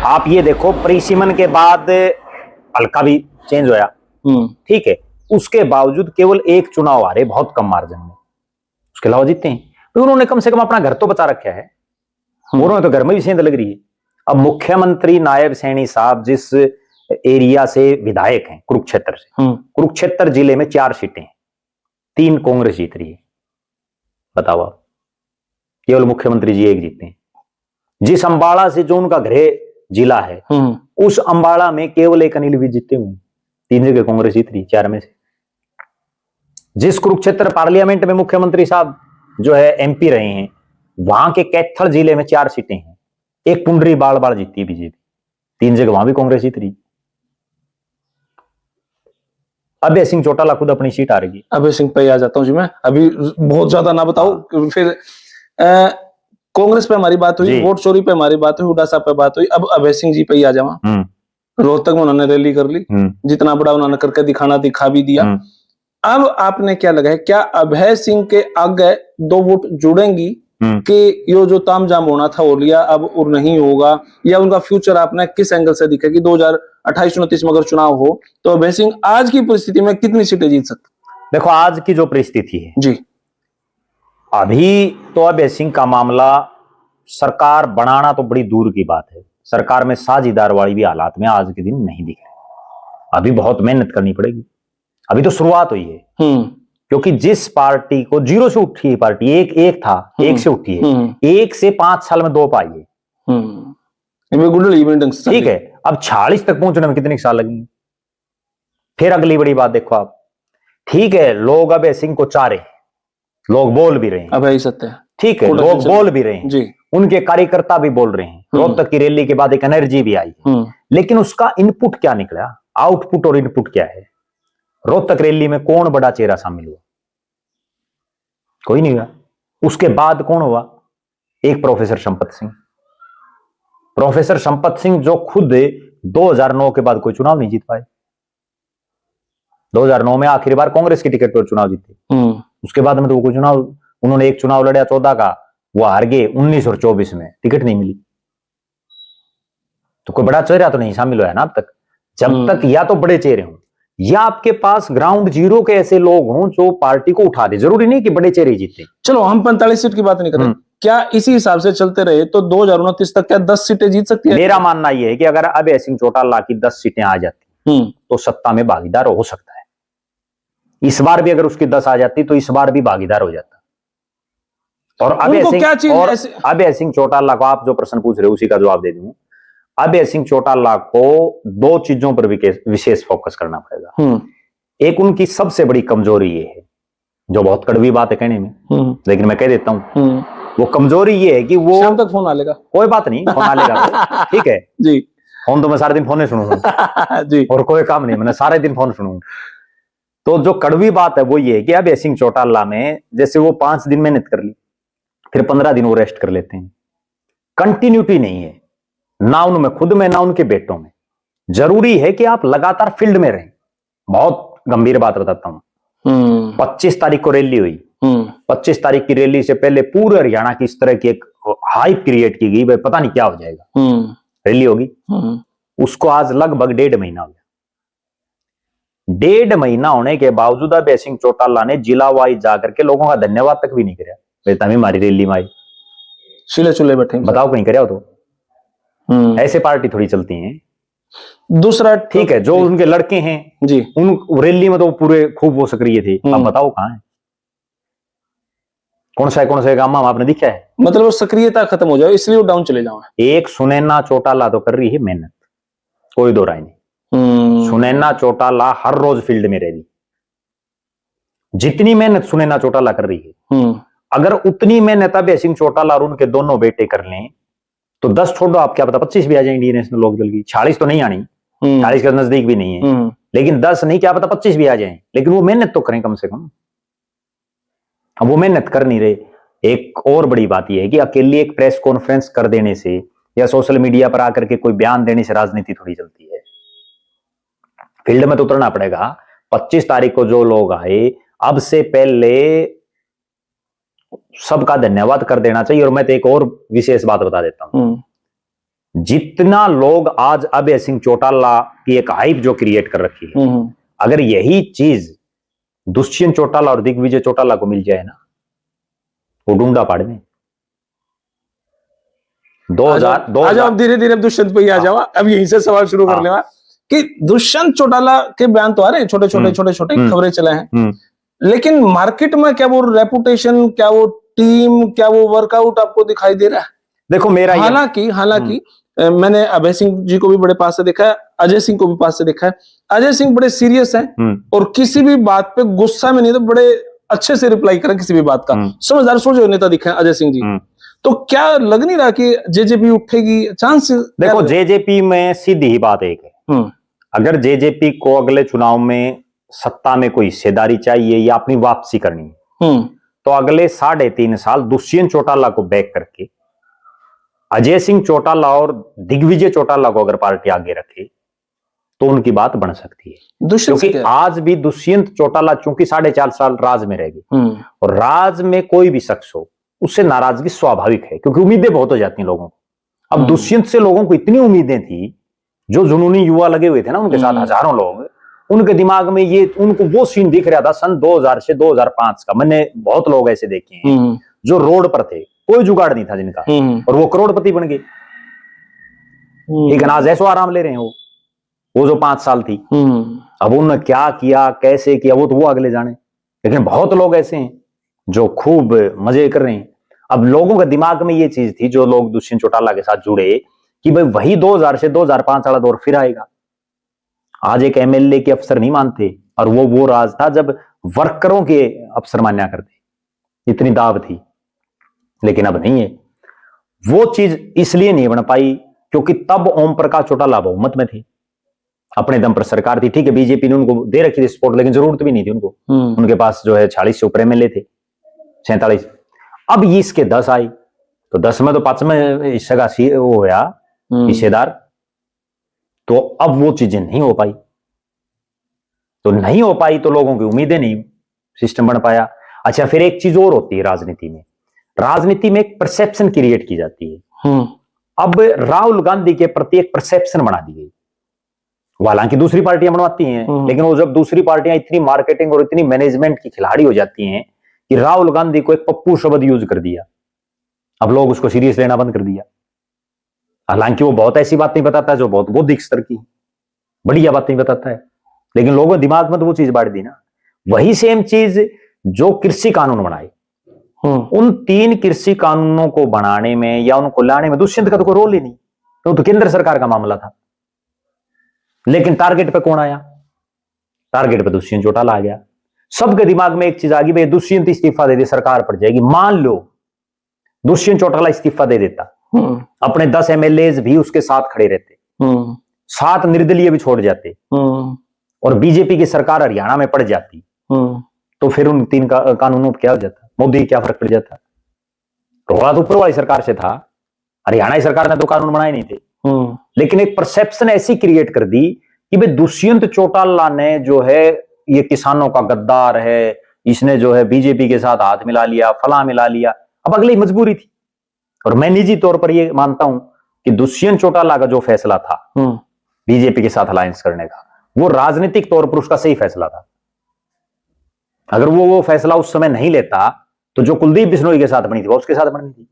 आप ये देखो परिसीमन के बाद हल्का भी चेंज होया, ठीक है, उसके बावजूद केवल 1 चुनाव हारे, बहुत कम मार्जिन में, उसके अलावा जीतते हैं। तो उन्होंने कम से कम अपना घर तो बचा रखा है, उन्होंने तो घर में भी सेंध लग रही है। अब मुख्यमंत्री नायब सैनी साहब जिस एरिया से विधायक हैं, कुरुक्षेत्र से, कुरुक्षेत्र जिले में 4 सीटें हैं, 3 कांग्रेस जीत रही है, बताओ आप, केवल मुख्यमंत्री जी 1 जीते हैं। जिस अंबाला से जो उनका गृह जिला है, उस अंबाला में केवल 1 अनिल विज जीते हुए, 3 जगह कांग्रेस जीत रही 4 में से। जिस कुरुक्षेत्र पार्लियामेंट में मुख्यमंत्री साहब जो है एमपी रहे हैं, वहां के कैथल जिले में 4 सीटें हैं, 1 पुंडरी बाड़ जीती बीजेपी, 3 जगह वहां भी कांग्रेस जीत रही। अभय सिंह चौटाला खुद अपनी सीट आ रही है। अभय सिंह पे आ जाता हूं जी मैं, अभी बहुत ज्यादा ना बताओ, फिर कांग्रेस पे हमारी बात हुई, वोट चोरी पे हमारी बात हुई, हुड्डा साहब पे बात हुई, अब अभय सिंह जी पे ही आ जावा। रोहतक में उन्होंने रैली कर ली, जितना बड़ा उन्होंने करके दिखा भी दिया। अब आपने क्या लगा है, क्या अभय सिंह के आगे 2 वोट जुड़ेंगी कि ये जो तामझाम होना था वो लिया अब और नहीं होगा, या उनका फ्यूचर आपने किस एंगल से दिखा कि 2028-29 में अगर चुनाव हो तो अभय सिंह आज की परिस्थिति में कितनी सीटें जीत सकते? देखो आज की जो परिस्थिति है जी, अभी तो अभय सिंह का मामला, सरकार बनाना तो बड़ी दूर की बात है, सरकार में साझेदार वाली भी हालात में आज के दिन नहीं दिख रहे। अभी बहुत मेहनत करनी पड़ेगी, अभी तो शुरुआत हुई है। क्योंकि जिस पार्टी को 0 से उठी है पार्टी, एक था, 1 से उठी है, 1 से 5 साल में 2 पाई है, ठीक है। अब 46 तक पहुंचने में कितने साल लगेंगे? फिर अगली बड़ी बात देखो आप, ठीक है, लोग अभय सिंह को चाह रहे हैं, लोग बोल भी रहे हैं, अभय सत्य, ठीक है, लोग बोल भी रहे हैं जी, उनके कार्यकर्ता भी बोल रहे हैं, रोहतक की रैली के बाद एक एनर्जी भी आई, लेकिन उसका इनपुट क्या निकला, आउटपुट और इनपुट क्या है? रोहतक रैली में कौन बड़ा चेहरा शामिल हुआ? कोई नहीं हुआ। उसके बाद कौन हुआ? एक प्रोफेसर संपत सिंह, प्रोफेसर संपत सिंह जो खुद 2009 के बाद कोई चुनाव नहीं जीत पाए। 2009 में आखिरी बार कांग्रेस की टिकट पर चुनाव जीते, उसके बाद में तो कोई चुनाव, उन्होंने एक चुनाव लड़ा 14 का, वो हार गए, 19 और 24 में टिकट नहीं मिली। तो कोई बड़ा चेहरा तो नहीं शामिल हुआ ना अब तक। जब तक या तो बड़े चेहरे हों या आपके पास ग्राउंड जीरो के ऐसे लोग हों जो पार्टी को उठा दे, जरूरी नहीं कि बड़े चेहरे जीते। चलो हम 45 सीट की बात नहीं कर रहे, क्या इसी हिसाब से चलते रहे तो 2029 तक क्या 10 सीटें जीत सकती है? मेरा मानना यह है कि अगर अभय सिंह चौटाला की 10 सीटें आ जाती तो सत्ता में भागीदार हो सकता है। इस बार भी अगर उसकी 10 आ जाती तो इस बार भी भागीदार हो जाता। और अभय सिंह चौटाला को आप जो प्रश्न पूछ रहे हो उसी का जवाब दे दूं। अभय सिंह चौटाला को 2 चीजों पर विशेष फोकस करना पड़ेगा। एक उनकी सबसे बड़ी कमजोरी ये है, जो बहुत कड़वी बात है कहने में, लेकिन मैं कह देता हूं, वो कमजोरी ये है कि वो शाम तक फोन आ लेगा, कोई बात नहीं, फोन आ लेगा ठीक है जी, फोन तो मैं सारे दिन फोन सुनूंगा जी, और कोई काम नहीं, मैंने सारे दिन फोन सुनूंगा। तो जो कड़वी बात है वो ये है कि अभय सिंह चौटाला में जैसे वो 5 दिन मेहनत कर ली, फिर 15 दिन वो रेस्ट कर लेते हैं। कंटिन्यूटी नहीं है ना उनमें खुद में ना उनके बेटों में। जरूरी है कि आप लगातार फील्ड में रहें। बहुत गंभीर बात बताता हूं। 25 तारीख को रैली हुई। 25 तारीख की रैली से पहले पूरे हरियाणा की इस तरह की एक हाइप क्रिएट की गई, भाई पता नहीं क्या हो जाएगा, रैली होगी। उसको आज लगभग 1.5 महीना हो गया। 1.5 महीना होने के बावजूद अभय सिंह चौटाला ने जिला वाइज जाकर के लोगों का धन्यवाद तक भी नहीं किया। भाई हमारी रैली में आई, चिले चुले बैठे, बताओ कहीं कराओ तो। ऐसे पार्टी थोड़ी चलती हैं। दूसरा ठीक है, जो उनके लड़के हैं जी, उन रैली में तो पूरे खूब वो सक्रिय थे। अब बताओ कहां है, कौन सा काम आपने दिखा है? मतलब वो सक्रियता खत्म हो जाए इसलिए वो डाउन चले जाओ। एक सुनैना चौटाला तो कर रही है मेहनत, कोई दो राय नहीं। सुनैना चौटाला हर रोज फील्ड में रह रही। जितनी मेहनत सुनैना चौटाला कर रही है, अगर उतनी मेहनत अभय सिंह चौटाला और उनके दोनों बेटे कर लें तो 10 छोड़ो, आप क्या पता 25 भी आ जाए इंडियन नेशनल लोकदल की। 40 तो नहीं आनी, 40 के नजदीक भी नहीं है, लेकिन 10 नहीं, क्या पता 25 भी आ जाए। लेकिन वो मेहनत तो करें कम से कम। अब वो मेहनत कर नहीं रहे। एक और बड़ी बात यह है कि अकेली एक प्रेस कॉन्फ्रेंस कर देने से या सोशल मीडिया पर आकर के कोई बयान देने से राजनीति थोड़ी चलती है। फील्ड में तो उतरना पड़ेगा। 25 तारीख को जो लोग आए, अब से पहले सबका धन्यवाद कर देना चाहिए। और मैं तो एक और विशेष बात बता देता हूं। जितना लोग आज अभय सिंह चौटाला की एक हाइप जो क्रिएट कर रखी है, अगर यही चीज दुष्यंत चौटाला और दिग्विजय चौटाला को मिल जाए ना, वो डूंगा पाड़ में। 2000 अब धीरे धीरे दुष्यंत पे ही आ जाओ। अब यहीं से सवाल शुरू कर लेवा कि दुष्यंत चौटाला के बयान तो आ रहे हैं, छोटे छोटे खबरें चले हैं, लेकिन मार्केट में क्या वो रेपुटेशन, क्या वो टीम, क्या वो वर्कआउट आपको दिखाई दे रहा है? देखो मेरा हालांकि मैंने अभय सिंह जी को भी बड़े पास से देखा है, अजय सिंह को भी पास से देखा है। अजय सिंह बड़े सीरियस हैं और किसी भी बात पे गुस्सा में नहीं, तो बड़े अच्छे से रिप्लाई करें किसी भी बात का। समझदार सोचे नेता दिखे हैं अजय सिंह जी। तो क्या लग नहीं रहा कि जेजेपी उठेगी? चांस देखो, जेजेपी में सीधी ही बात एक है, अगर जेजेपी को अगले चुनाव में सत्ता में कोई हिस्सेदारी चाहिए या अपनी वापसी करनी है, तो अगले 3.5 साल दुष्यंत चौटाला को बैक करके अजय सिंह चौटाला और दिग्विजय चौटाला को अगर पार्टी आगे रखे तो उनकी बात बन सकती है। क्योंकि आज भी दुष्यंत चौटाला चूंकि 4.5 साल राज में रहेगी, और राज में कोई भी शख्स हो उससे नाराजगी स्वाभाविक है, क्योंकि उम्मीदें बहुत हो जाती हैं लोगों को। अब दुष्यंत से लोगों को इतनी उम्मीदें थी, जो जुनूनी युवा लगे हुए थे ना उनके साथ, हजारों लोग, उनके दिमाग में ये, उनको वो सीन दिख रहा था सन 2000 से 2005 का। मैंने बहुत लोग ऐसे देखे हैं जो रोड पर थे, कोई जुगाड़ नहीं था जिनका, और वो करोड़पति बन गए। लेकिन आज ऐसो आराम ले रहे हैं वो जो 5 साल थी। अब उन्होंने क्या किया, कैसे किया, वो तो वो अगले जाने। लेकिन बहुत लोग ऐसे हैं जो खूब मजे कर रहे हैं। अब लोगों के दिमाग में ये चीज थी, जो लोग दुष्यंत चौटाला के साथ जुड़े, कि भाई वही 2000 से 2005 वाला दौर फिर आएगा। आज एक एमएलए के अफसर नहीं मानते, और वो राज था जब वर्करों के अफसर मान्या करते, इतनी दाव थी। लेकिन अब नहीं है। वो चीज इसलिए नहीं बन पाई क्योंकि तब ओम प्रकाश चौटाला बहुमत में थे, अपने दम पर सरकार थी। ठीक है, बीजेपी ने उनको दे रखी थी सपोर्ट, लेकिन जरूरत भी नहीं थी उनको। उनके पास जो है 46 से ऊपर एमएलए थे, 47। अब 20 के 10 आई, तो 10 में तो 5 में हिस्से का वो होया हिस्सेदार। तो अब वो चीजें नहीं हो पाई, तो लोगों की उम्मीदें नहीं, सिस्टम बन पाया। अच्छा, फिर एक चीज और होती है राजनीति में एक परसेप्शन क्रिएट की जाती है। अब राहुल गांधी के प्रति एक परसेप्शन बना दी गई। हालांकि दूसरी पार्टियां बनवाती हैं, लेकिन वो जब दूसरी पार्टियां इतनी मार्केटिंग और इतनी मैनेजमेंट की खिलाड़ी हो जाती हैं कि राहुल गांधी को एक पप्पू शब्द यूज कर दिया, अब लोग उसको सीरियस लेना बंद कर दिया। हालांकि वो बहुत ऐसी बातें बताता है जो बहुत बौद्धिक स्तर की बढ़िया बातें बताता है, लेकिन लोगों के दिमाग में तो वो चीज बांट दी ना। वही सेम चीज जो कृषि कानून बनाए, उन 3 कृषि कानूनों को बनाने में या उनको लाने में दुष्यंत का तो कोई रोल ही नहीं, तो केंद्र सरकार का मामला था। लेकिन टारगेट पे कौन आया? टारगेट पे दुष्यंत चौटाला आ गया। सबके दिमाग में एक चीज आ गई, भाई दुष्यंत इस्तीफा दे दे सरकार पड़ जाएगी। मान लो दुष्यंत चौटाला इस्तीफा दे देता, अपने 10 एमएलए भी उसके साथ खड़े रहते, 7 निर्दलीय भी छोड़ जाते, और बीजेपी की सरकार हरियाणा में पड़ जाती, तो फिर उन 3 कानूनों पर क्या हो जाता? मोदी क्या फर्क पड़ जाता? रोड़ा तो ऊपर वाली सरकार से था, हरियाणा की सरकार ने तो कानून बनाए नहीं थे। लेकिन एक परसेप्शन ऐसी क्रिएट कर दी कि भाई दुष्यंत चौटाला ने जो है ये किसानों का गद्दार है, इसने जो है बीजेपी के साथ हाथ मिला लिया, फला मिला लिया। अब अगली मजबूरी थी। और मैं निजी तौर पर ये मानता हूं कि दुष्यंत चौटाला का जो फैसला था बीजेपी के साथ अलायंस करने का, वो राजनीतिक तौर पर उसका सही फैसला था। अगर वो फैसला उस समय नहीं लेता तो जो कुलदीप बिश्नोई के साथ बनी थी वो उसके साथ बननी थी।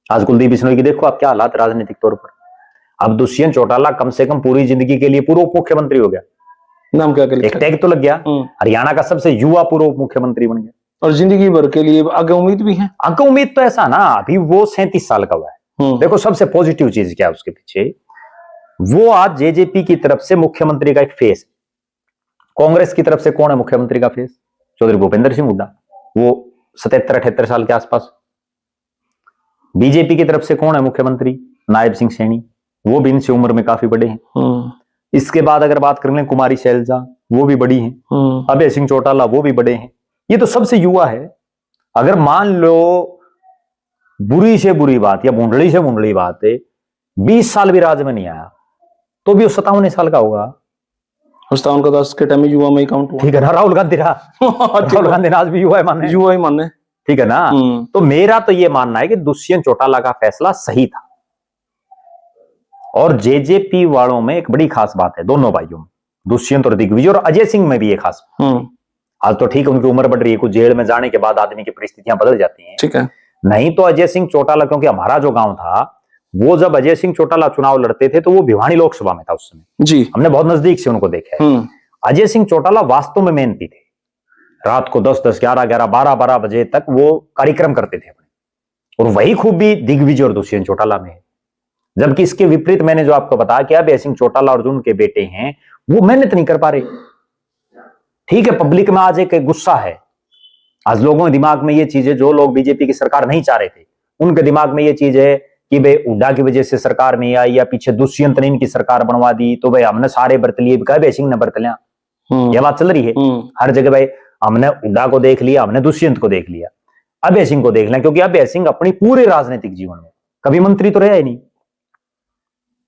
आज कुलदीप बिश्नोई की देखो आप क्या हालात राजनीतिक तौर पर। अब दुष्यंत चौटाला कम से कम पूरी जिंदगी के लिए पूर्व उप मुख्यमंत्री हो गया। नाम क्या एक टैग तो लग गया, हरियाणा का सबसे युवा पूर्व उप मुख्यमंत्री बन गया। और जिंदगी भर के लिए आगे उम्मीद भी है। आगे उम्मीद तो ऐसा ना, अभी वो 37 साल का हुआ है। देखो सबसे पॉजिटिव चीज क्या है उसके पीछे, वो आज जेजेपी की तरफ से मुख्यमंत्री का एक फेस। कांग्रेस की तरफ से कौन है मुख्यमंत्री का फेस? चौधरी भूपेंद्र सिंह हुड्डा, वो 77-78 साल के आसपास। बीजेपी की तरफ से कौन है मुख्यमंत्री? नायब सिंह सैनी, वो भी इनसे उम्र में काफी बड़े हैं। इसके बाद अगर बात कर लें कुमारी शैलजा, वो भी बड़ी हैं। अभय सिंह चौटाला, वो भी बड़े हैं। ये तो सबसे युवा है। अगर मान लो बुरी से बुरी बात या मुंडली से मुंडली बात है, 20 साल भी राज में नहीं आया तो भी वो 57 साल का होगा। 57 का 10 के टाइम में युवा में ही काउंट हुआ। ठीक है ना, राहुल गांधी रहा। राहुल गांधी आज भी युवा है माने, युवा ही माने, ठीक है ना। तो मेरा तो ये मानना है कि दुष्यंत चौटाला का फैसला सही था। और जेजेपी वालों में एक बड़ी खास बात है, दोनों भाइयों में, दुष्यंत और दिग्विजय और अजय सिंह में भी एक खास। आज तो ठीक है उनकी उम्र बढ़ रही है, कुछ जेल में जाने के बाद आदमी की परिस्थितियां बदल जाती हैं, ठीक है। नहीं तो अजय सिंह चौटाला, क्योंकि हमारा जो गांव था वो जब अजय सिंह चौटाला चुनाव लड़ते थे तो वो भिवानी लोकसभा में था उस समय जी, हमने बहुत नजदीक से उनको देखा है। अजय सिंह चौटाला वास्तव में मेहनती थे। रात को 10-10, 11-11, 12-12 बजे तक वो कार्यक्रम करते थे और वही खूबी दिग्विजय और दुष्यंत चौटाला में है। जबकि इसके विपरीत मैंने जो आपको बताया कि अभय सिंह चौटाला और जो उनके बेटे हैं वो मेहनत नहीं कर पा रहे। ठीक है, पब्लिक में आज एक गुस्सा है, आज लोगों के दिमाग में ये चीज है, जो लोग बीजेपी की सरकार नहीं चाह रहे थे उनके दिमाग में ये चीज है कि भाई हुड्डा की वजह से सरकार नहीं आई या पीछे दुष्यंत ने इनकी सरकार बनवा दी तो भाई हमने सारे बरत लिए, अभय सिंह ने बरत लिया। यह बात चल रही है हर जगह, भाई हमने हुड्डा को देख लिया, हमने दुष्यंत को देख लिया, अभय सिंह को देख लिया, क्योंकि अभय सिंह अपनी पूरे राजनीतिक जीवन में कभी मंत्री तो रहा ही नहीं,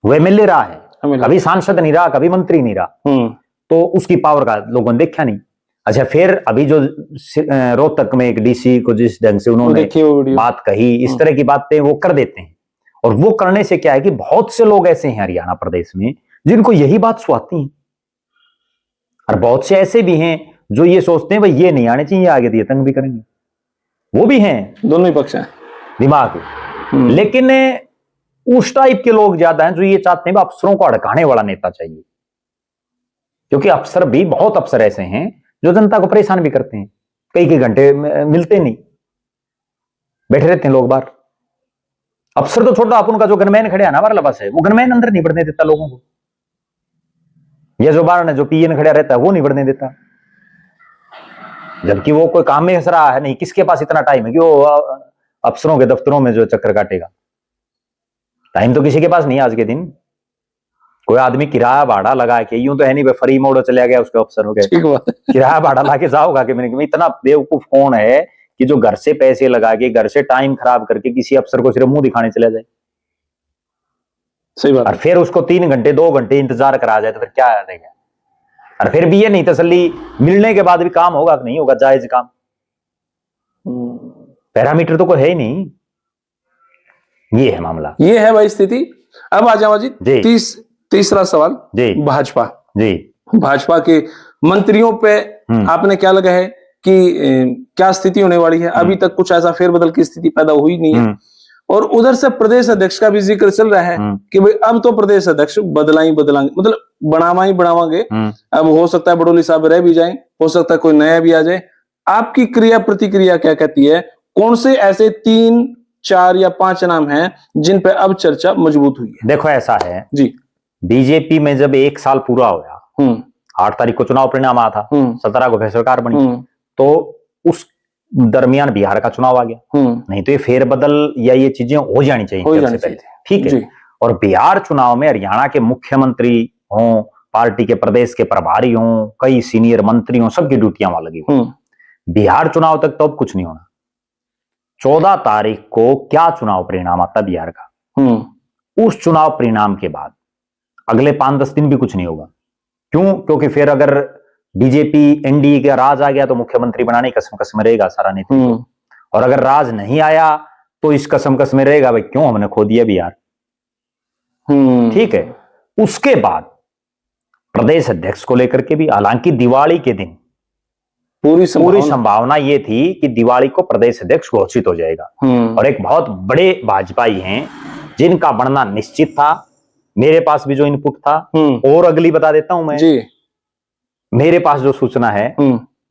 वो एमएलए रहा है, कभी सांसद नहीं रहा, कभी मंत्री नहीं रहा, तो उसकी पावर का लोगों ने देखा नहीं। अच्छा, फिर अभी जो रोहतक में एक डीसी को जिस ढंग से उन्होंने बात कही, इस तरह की बातें वो कर देते हैं। और वो करने से क्या है कि बहुत से लोग ऐसे हैं हरियाणा प्रदेश में जिनको यही बात सुहाती है, और बहुत से ऐसे भी हैं जो ये सोचते हैं भाई ये नहीं आने चाहिए, आगे दिए तंग भी करेंगे, वो भी हैं, दोनों ही पक्ष हैं दिमाग। लेकिन उस टाइप के लोग ज्यादा हैं जो ये चाहते हैं अफसरों को अड़काने वाला नेता चाहिए, क्योंकि अफसर भी बहुत अफसर ऐसे हैं जो जनता को परेशान भी करते हैं, कई घंटे मिलते नहीं, बैठे रहते हैं लोग बाहर। अफसर तो छोटा, आप उनका जो गनमैन खड़े है ना हमारे पास है, वो गनमैन अंदर नहीं बढ़ने देता लोगों को, या जो बाहर जो पीएन खड़ा रहता है वो नहीं बढ़ने देता, जबकि वो कोई काम में हंस रहा है नहीं। किसके पास इतना टाइम है कि वो अफसरों के दफ्तरों में जो चक्कर काटेगा? टाइम तो किसी के पास नहीं आज के दिन। कोई आदमी किराया भाड़ा लगा के, यूं तो है नहीं फ्री मोड चला गया उसके अफसर हो गए, किराया भाड़ा ला के जाओगा कि मैंने, इतना बेवकूफ कौन है कि जो घर से पैसे लगा के, घर से टाइम खराब करके किसी अफसर को सिर्फ मुंह दिखाने चला जाए। सही बात। और फिर उसको 3 घंटे 2 घंटे इंतजार करा जाए तो फिर क्या रहेगा? और फिर भी ये नहीं तसल्ली मिलने के बाद भी काम होगा कि नहीं होगा जायज काम, पैरामीटर तो कोई है ही नहीं। ये है मामला, ये है भाई स्थिति। अब आ जाओ जी तीसरा सवाल जी, भाजपा जी, भाजपा के मंत्रियों पे आपने क्या लगा है कि क्या स्थिति होने वाली है? अभी तक कुछ ऐसा फेरबदल की स्थिति पैदा हुई नहीं है, और उधर से प्रदेश अध्यक्ष का भी जिक्र चल रहा है कि भाई अब तो प्रदेश अध्यक्ष बदलाएंगे, मतलब बढ़ावाएंगे। अब हो सकता है बडोली साहब रह भी जाएं, हो सकता है कोई नया भी आ जाए। आपकी क्रिया प्रतिक्रिया क्या कहती है? कौन से ऐसे 3, 4 या 5 नाम हैं जिन पे अब चर्चा मजबूत हुई है? देखो ऐसा है जी, बीजेपी में जब 1 साल पूरा होया, 8 तारीख को चुनाव परिणाम आया था, 17 को फिर सरकार बनी, तो उस दरमियान बिहार का चुनाव आ गया। नहीं तो ये फेरबदल या ये चीजें हो जानी चाहिए, ठीक है। और बिहार चुनाव में हरियाणा के मुख्यमंत्री हों, पार्टी के प्रदेश के प्रभारी हों, कई सीनियर मंत्री हों, सबकी ड्यूटियां वहां लगी हुई। बिहार चुनाव तक तो अब कुछ नहीं होना, 14 तारीख को क्या चुनाव परिणाम आता बिहार का, उस चुनाव परिणाम के बाद अगले 5-10 दिन भी कुछ नहीं होगा। क्यों? क्योंकि फिर अगर बीजेपी एनडीए का राज आ गया तो मुख्यमंत्री बनाने की कसम कसम रहेगा सारा नेतृत्व, और अगर राज नहीं आया तो इस कसम कसम रहेगा भाई क्यों हमने खो दिया बिहार। ठीक है, उसके बाद प्रदेश अध्यक्ष को लेकर के भी, हालांकि दिवाली के दिन पूरी संभावना ये थी कि दिवाली को प्रदेश अध्यक्ष घोषित हो जाएगा, और एक बहुत बड़े भाजपाई हैं जिनका बनना निश्चित था। मेरे पास भी जो इनपुट था, और अगली बता देता हूं मैं जी। मेरे पास जो सूचना है,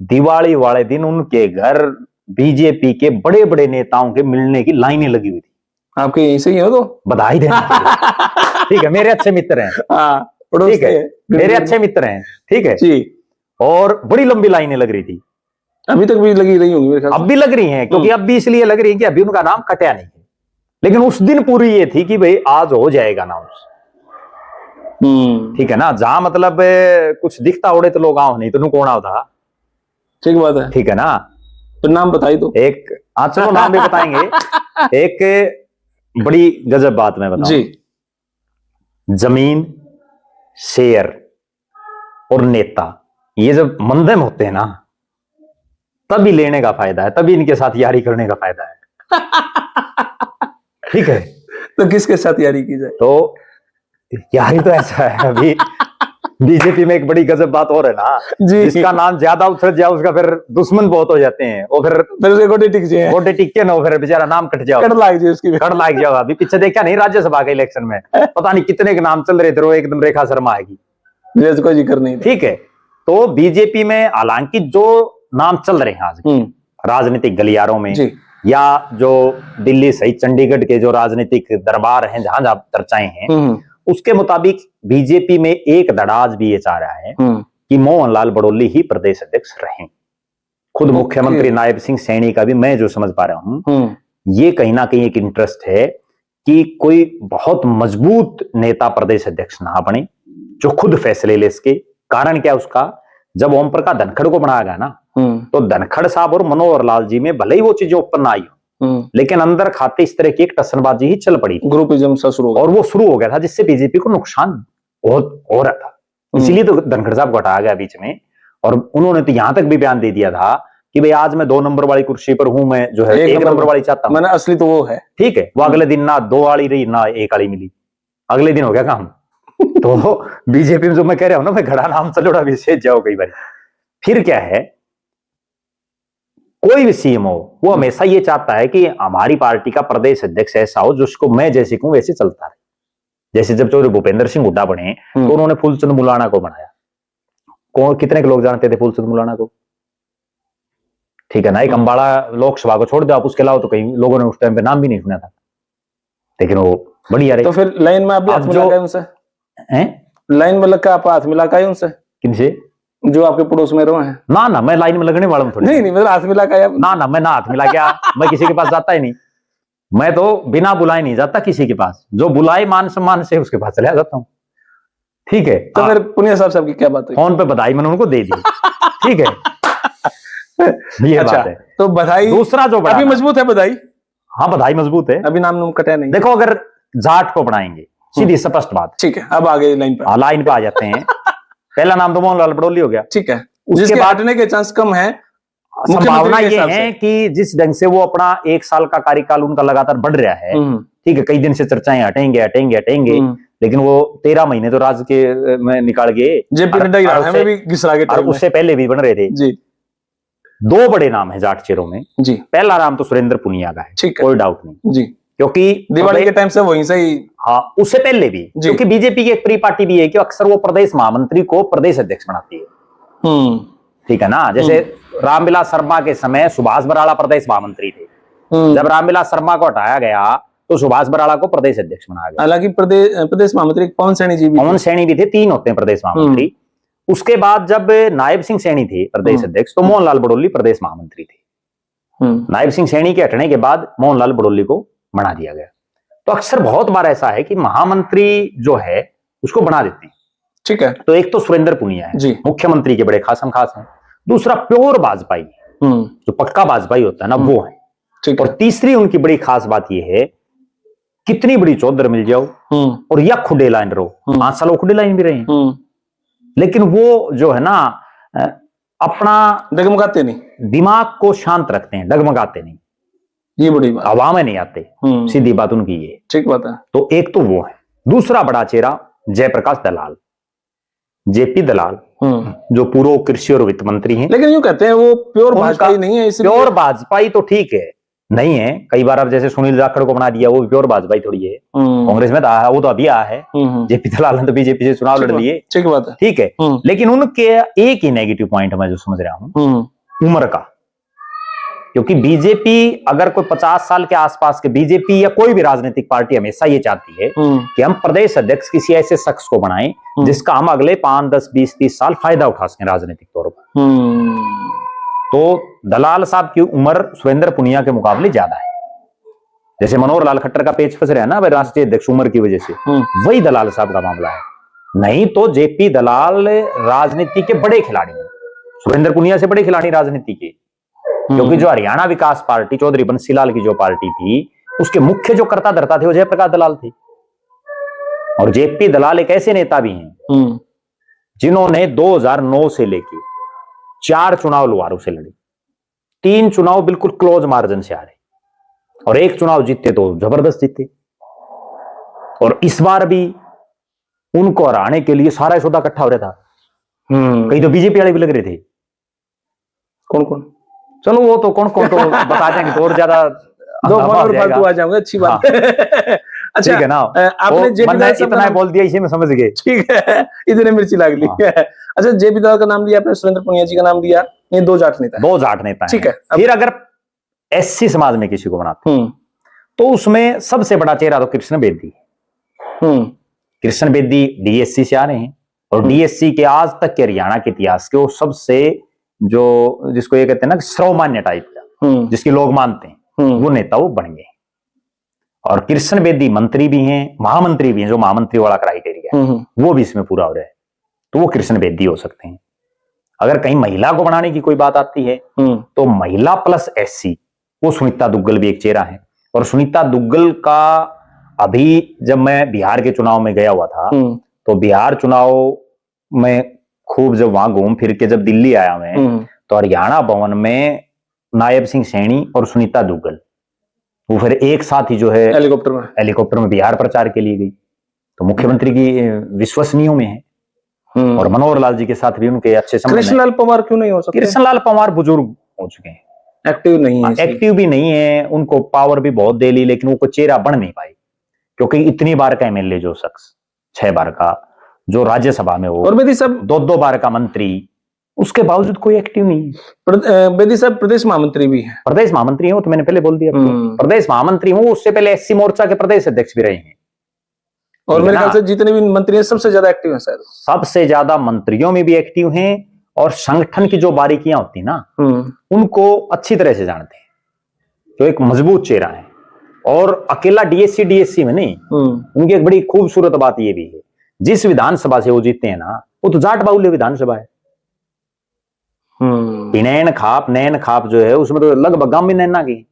दिवाली वाले दिन उनके घर बीजेपी के बड़े बड़े नेताओं के मिलने की लाइनें लगी हुई थी। आपके यहीं से ही हो तो बधाई देना। ठीक है, मेरे अच्छे मित्र हैं। ठीक है, मेरे अच्छे मित्र हैं। ठीक है जी। और बड़ी लंबी लाइनें लग रही थी, अभी तक भी लगी रही होंगी मेरे ख्याल से। अब भी लग रही हैं, क्योंकि अब भी इसलिए लग रही है कि अभी उनका नाम कटा नहीं है, लेकिन उस दिन पूरी ये थी कि भाई आज हो जाएगा अनाउंस। ठीक है ना, जहां मतलब कुछ दिखता उड़े तो लोग आओ, नहीं तो कौन आओ था। ठीक बात है। ठीक है ना, तो नाम बताई दो एक। हाँ चलो नाम भी बताएंगे। एक बड़ी गजब बात मैं बताऊं जी, जमीन, शेयर और नेता, ये जब मंदम होते हैं ना, तभी लेने का फायदा है, तभी इनके साथ यारी करने का फायदा है। ठीक है, तो किसके साथ यारी की जाए? तो यारी तो ऐसा है, अभी बीजेपी में एक बड़ी गजब बात और है ना जी, जिसका नाम ज्यादा उछल जाए उसका फिर दुश्मन बहुत हो जाते हैं, और फिर गोटे टिक जाए, गोटे टिक के ना फिर बेचारा नाम कट जाओ, कड़ लाग जाए उसकी, कड़ लाग जाओ। अभी पीछे देखा नहीं, राज्यसभा के इलेक्शन में पता नहीं कितने के नाम चल रहे थे, वो एकदम रेखा शर्मा आएगी, कोई जिक्र नहीं। ठीक है, तो बीजेपी में हालांकि जो नाम चल रहे हैं आज राजनीतिक गलियारों में, या जो दिल्ली सहित चंडीगढ़ के जो राजनीतिक दरबार हैं, जहां जहां चर्चाएं हैं, उसके मुताबिक बीजेपी में एक धड़ाज भी ये चाह रहा है कि मोहनलाल बड़ोली ही प्रदेश अध्यक्ष रहें। खुद मुख्यमंत्री नायब सिंह सैनी का भी मैं जो समझ पा रहा हूं, ये कहीं ना कहीं एक इंटरेस्ट है कि कोई बहुत मजबूत नेता प्रदेश अध्यक्ष ना बने, जो खुद फैसले ले सके। कारण क्या उसका, जब ओम प्रकाश धनखड़ को बनाया गया ना, तो धनखड़ साहब और मनोहर लाल जी में भले ही वो चीजें उत्पन्न आई, लेकिन अंदर खाते इस तरह की एक टसनबाजी ही चल पड़ी, ग्रुपिज्म सा शुरू, और वो शुरू हो गया था, जिससे बीजेपी को नुकसान बहुत हो रहा था। इसीलिए तो धनखड़ साहब को हटाया गया बीच में, और उन्होंने तो यहां तक भी बयान दे दिया था कि भाई आज मैं 2 नंबर वाली कुर्सी पर हूं, मैं जो है 1 नंबर वाली चाहता हूं, मैंने असली तो वो है। ठीक है, वो अगले दिन ना 2 वाली रही ना 1 वाली मिली, अगले दिन हो गया काम। तो बीजेपी में जो मैं कह रहा हूं ना, मैं घड़ा नाम चलोड़ा विशेष जाओ कई बार। फिर क्या है, कोई भी सीएम हो वो हमेशा ये चाहता है कि हमारी पार्टी का प्रदेश अध्यक्ष ऐसा हो जिसको मैं जैसे कहूं वैसे चलता रहे। जैसे जब चौधरी भूपेंद्र सिंह हुड्डा बने तो उन्होंने फूलचंद मुलाना को बनाया। कौन कितने के लोग जानते थे फूलचंद मुलाना को? ठीक है ना, एक अंबाला लोकसभा को छोड़ दो आप, उसके अलावा तो कई लोगों ने उस टाइम पे नाम भी नहीं सुना था, लेकिन वो बढ़िया रहे। तो फिर लाइन में आप हाथ मिला उनसे, लाइन में लग आप हाथ मिला उनसे? किनसे? जो आपके पड़ोस में रहो हैं। ना ना, मैं लाइन में लगने वाला हूँ थोड़ी। नहीं मतलब हाथ मिला क्या? ना ना, मैं ना हाथ मिला क्या, मैं किसी के पास जाता ही नहीं, मैं तो बिना बुलाए नहीं जाता किसी के पास, जो बुलाए मान सम्मान से उसके पास चला जाता हूँ। ठीक है, तो फिर पुनिया साहब की क्या बात है? फोन पे बधाई मैंने उनको दे दी। ठीक है, ये अच्छा, बात है। तो बधाई दूसरा जो अभी मजबूत है बधाई? हाँ बधाई मजबूत है, अभी नाम कटा नहीं। देखो अगर जाट को बनाएंगे, सीधी स्पष्ट बात। ठीक है, अब आगे लाइन पे, लाइन पे आ जाते हैं। पहला नाम तो मोहनलाल बड़ोली हो गया। ठीक है, उसके बाद हटने के चांस कम है। संभावना ये है कि जिस ढंग से वो अपना 1 साल का कार्यकाल उनका लगातार बढ़ रहा है, ठीक है, कई दिन से चर्चाएं हटेंगे हटेंगे हटेंगे, लेकिन वो 13 महीने तो राज के में निकाल गए, जेपी नड्डा भी घिसरा के, उससे पहले भी बन रहे थे जी। 2 बड़े नाम है जाट चेहरों में जी। पहला नाम तो सुरेंद्र पुनिया का है, कोई डाउट नहीं जी, क्योंकि दिवाली के टाइम से वहीं से ही, हाँ उससे पहले भी, क्योंकि बीजेपी की एक प्री पार्टी भी है कि अक्सर वो प्रदेश महामंत्री को प्रदेश अध्यक्ष बनाती है। ठीक है ना, जैसे रामविलास शर्मा के समय सुभाष बराला प्रदेश महामंत्री थे, जब रामविलास शर्मा को हटाया गया तो सुभाष बराला को प्रदेश अध्यक्ष बनाया गया। हालांकि प्रदेश महामंत्री पवन सैनी जी भी, पवन सैनी भी थे, 3 होते हैं प्रदेश महामंत्री। उसके बाद जब नायब सिंह सैनी थे प्रदेश अध्यक्ष, तो मोहनलाल बड़ोली प्रदेश महामंत्री थे। नायब सिंह सैनी के हटने के बाद मोहनलाल बड़ोली को बना दिया गया। तो अक्सर बहुत बार ऐसा है कि महामंत्री जो है उसको बना देते हैं। ठीक है, तो एक तो सुरेंद्र पुनिया है जी, मुख्यमंत्री के बड़े खासम खास हैं। दूसरा प्योर वाजपेयी, जो पक्का वाजपेयी होता है ना, वो है। ठीक और है। तीसरी उनकी बड़ी खास बात यह है, कितनी बड़ी चौधर मिल जाओ और या खुडे लाइन रहो, 5 साल वो खुडे लाइन भी रहे हैं, लेकिन वो जो है ना अपना डगमगाते नहीं, दिमाग को शांत रखते हैं, डगमगाते नहीं, ये बड़ी बात। हवा में नहीं आते, सीधी बात उनकी ये। ठीक बात है। तो एक तो वो है। दूसरा बड़ा चेहरा जयप्रकाश दलाल, जेपी दलाल, जो पूर्व कृषि और वित्त मंत्री हैं। लेकिन यूं कहते हैं वो प्योर भाजपाई नहीं है, इसलिए प्योर भाजपाई तो ठीक है, नहीं है, कई बार अब जैसे सुनील जाखड़ को बना दिया, वो प्योर भाजपाई थोड़ी है, कांग्रेस में तो आया, वो तो अभी आया है, जेपी दलाल ने तो बीजेपी से चुनाव लड़ लिए, ठीक बात है, ठीक है। लेकिन उनके एक ही नेगेटिव पॉइंट मैं जो समझ रहा हूं, उम्र का, क्योंकि बीजेपी अगर कोई 50 साल के आसपास के, बीजेपी या कोई भी राजनीतिक पार्टी हमेशा ये चाहती है कि हम प्रदेश अध्यक्ष किसी ऐसे शख्स को बनाएं जिसका हम अगले 5, 10, 20, 30 साल फायदा उठा सकें राजनीतिक तौर पर। तो दलाल साहब की उम्र सुरेंद्र पुनिया के मुकाबले ज्यादा है। जैसे मनोहर लाल खट्टर का पेच फंस रहा है ना राष्ट्रीय अध्यक्ष उम्र की वजह से, वही दलाल साहब का मामला है। नहीं तो जेपी दलाल राजनीति के बड़े खिलाड़ी हैं, सुरेंद्र पुनिया से बड़े खिलाड़ी राजनीति के, क्योंकि जो हरियाणा विकास पार्टी चौधरी बंसीलाल की जो पार्टी थी, उसके मुख्य जो कर्ता धर्ता थे वो जयप्रकाश दलाल थे। और जेपी दलाल एक ऐसे नेता भी हैं जिन्होंने 2009 से लेके 4 चुनाव लुहारू से लड़े, 3 चुनाव बिल्कुल क्लोज मार्जिन से हारे, और 1 चुनाव जीते तो जबरदस्त जीते। और इस बार भी उनको हराने के लिए सारा सौदा इकट्ठा हो रहा था, कई तो बीजेपी वाले भी लग रहे थे। कौन कौन? चलो वो तो कौन कौन तो बता देंगे तो और ज्यादा दो और फालतू आ जाऊंगा, अच्छी बात है। अच्छा, ठीक है ना, आपने जेपी दलाल इतना बोल दिया, इसी में समझ गए, ठीक है, इतने मिर्ची लाग ली। अच्छा, जेपी दलाल का नाम लिया आपने, सुरेंद्र पुनिया जी का नाम लिया, ये 2 जाट नेता, 2 जाट नेता, ठीक है। फिर अगर एससी समाज में किसी को बनाते तो उसमें सबसे बड़ा चेहरा तो कृष्ण बेदी। कृष्ण बेदी डीएससी से आ रहे हैं, और डीएससी के आज तक के हरियाणा के इतिहास के वो सबसे जो जिसको ये कहते हैं ना सर्वमान्य टाइप का, जिसकी लोग मानते हैं, वो नेता वो बन गए। और कृष्ण बेदी मंत्री भी हैं, महामंत्री भी हैं, जो महामंत्री वाला क्राइटेरिया है वो भी इसमें पूरा हो रहा है, तो वो कृष्ण बेदी हो सकते हैं। अगर कहीं महिला को बनाने की कोई बात आती है तो महिला प्लस एससी, वो सुनीता दुग्गल भी एक चेहरा है। और सुनीता दुग्गल का अभी जब मैं बिहार के चुनाव में गया हुआ था, तो बिहार चुनाव में खूब जब वहां घूम फिर के जब दिल्ली आया मैं, तो हरियाणा भवन में नायब सिंह सैनी और सुनीता दुग्गल वो फिर एक साथ ही जो है हेलीकॉप्टर में बिहार प्रचार के लिए गई, तो मुख्यमंत्री की विश्वसनीयों में है। और मनोहर लाल जी के साथ भी उनके अच्छे संबंध। कृष्णलाल पंवार क्यों नहीं हो सकते? कृष्णलाल पंवार बुजुर्ग हो चुके हैं, एक्टिव नहीं है, एक्टिव भी नहीं है, उनको पावर भी बहुत दे ली, लेकिन वो कोई चेहरा बन नहीं पाई, क्योंकि इतनी बार का एमएलए जो शख्स, 6 बार का जो राज्यसभा में हो, और बेदी साहब 2 बार का मंत्री, उसके बावजूद कोई एक्टिव नहीं है। बेदी साहब प्रदेश महामंत्री भी हैं। प्रदेश महामंत्री हो तो मैंने पहले बोल दिया, प्रदेश महामंत्री हूं, उससे पहले एससी मोर्चा के प्रदेश अध्यक्ष भी रहे हैं। और मेरे ख्याल से जितने भी मंत्री हैं सबसे ज्यादा एक्टिव हैं शायद, सबसे ज्यादा मंत्रियों में भी एक्टिव हैं, और संगठन की जो बारीकियां होती ना उनको अच्छी तरह से जानते हैं, तो एक मजबूत चेहरा है। और अकेला डीएससी में नहीं, उनकी एक बड़ी खूबसूरत बात ये भी है, जिस विधानसभा से वो जीतते हैं ना, वो तो जाट बाहुल्य विधानसभा है। नैन खाप जो है उसमें तो लगभग गांव में नैना की,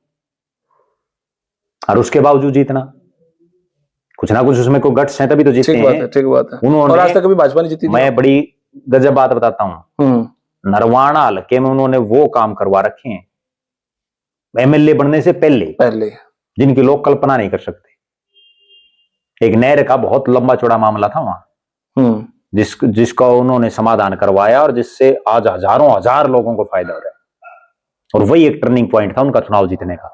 और उसके बावजूद जीतना, कुछ ना कुछ उसमें कोई गट्स है तभी तो जीतते हैं। ठीक बात है। उन्होंने, और आज तक कभी भाजपा नहीं जीती। मैं बड़ी गजब बात बताता हूं, नरवाना हल्के में उन्होंने वो काम करवा रखे हैं एमएलए बनने से पहले जिनकी लोग कल्पना नहीं कर सकते। एक नहर का बहुत लंबा चौड़ा मामला था वहां, जिसका उन्होंने समाधान करवाया, और जिससे आज हजारों हजार लोगों को फायदा हो रहा है। और वही एक टर्निंग पॉइंट था उनका चुनाव जीतने का,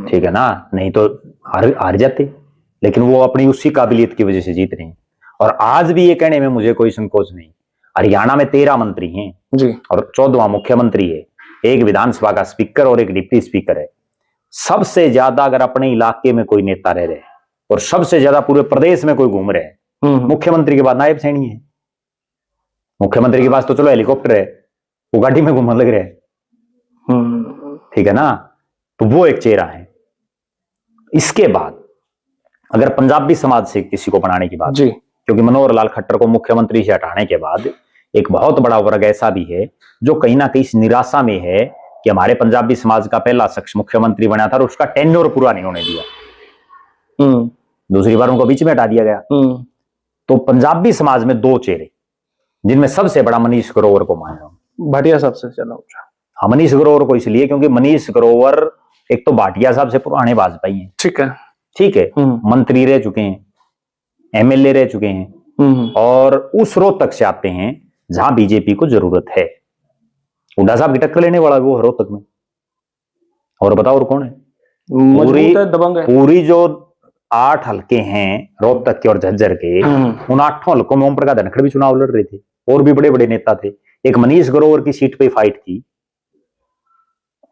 ठीक है ना, नहीं तो हार जाते, लेकिन वो अपनी उसी काबिलियत की वजह से जीत रहे हैं। और आज भी ये कहने में मुझे कोई संकोच नहीं, हरियाणा में 13 मंत्री हैं जी, और 14वां मुख्यमंत्री है, एक विधानसभा का स्पीकर और एक डिप्टी स्पीकर है। सबसे ज्यादा अगर अपने इलाके में कोई नेता रह रहे और सबसे ज्यादा पूरे प्रदेश में कोई घूम रहे, मुख्यमंत्री के बाद नायब सैनी है। मुख्यमंत्री के पास तो चलो हेलीकॉप्टर है, वो गाड़ी में घूमने लग रहे हैं, ठीक है ना, तो वो एक चेहरा है। इसके बाद अगर पंजाबी समाज से किसी को बनाने की बात जी, क्योंकि मनोहर लाल खट्टर को मुख्यमंत्री से हटाने के बाद एक बहुत बड़ा वर्ग ऐसा भी है जो कहीं ना कहीं इस निराशा में है कि हमारे पंजाबी समाज का पहला शख्स मुख्यमंत्री बना था और उसका टेन्योर पूरा नहीं होने दिया, दूसरी बार उनको बीच में हटा दिया गया। तो पंजाबी समाज में दो चेहरे, जिनमें सबसे बड़ा मनीष ग्रोवर को मान लो, भाटिया साहब से चला ऊंचा। हाँ, मनीष ग्रोवर को इसलिए क्योंकि मनीष ग्रोवर एक तो भाटिया साहब से पुराने वाजपेयी हैं, ठीक है, मंत्री रह चुके हैं, एमएलए रह चुके हैं, और उस रोहतक से आते हैं जहां बीजेपी को जरूरत है। हुड्डा साहब की टक्कर लेने वाला वो है रोहतक में। और बताओ और कौन है? पूरी जो 8 हलके हैं रोहतक के और झज्जर के, उन 8 हलकों में ओम प्रकाश धनखड़ भी चुनाव लड़ रहे थे, और भी बड़े बड़े नेता थे। एक मनीष ग्रोवर की सीट पे फाइट थी,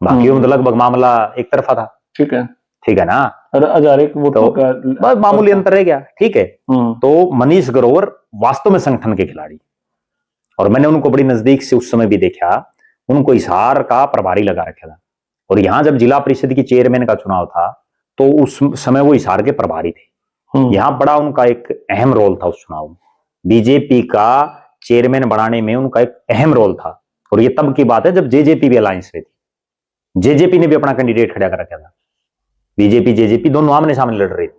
बाकी तो लगभग मामला एक तरफा था। ठीक है ना, हजार एक वोटों का बस मामूली अंतर रह गया। ठीक है, तो मनीष ग्रोवर वास्तव में संगठन के खिलाड़ी, और मैंने उनको बड़ी नजदीक से उस समय भी देखा। उनको हिसार का प्रभारी लगा रखा था, और यहां जब जिला परिषद की चेयरमैन का चुनाव था तो उस समय वो हिसार के प्रभारी थे। यहां बड़ा उनका एक अहम रोल था उस चुनाव में, बीजेपी का चेयरमैन बनाने में उनका एक अहम रोल था। और ये तब की बात है जब जेजेपी भी अलायंस में थी, जेजेपी ने भी अपना कैंडिडेट खड़ा कर रखा था। बीजेपी जेजेपी दोनों आमने सामने लड़ रहे थे,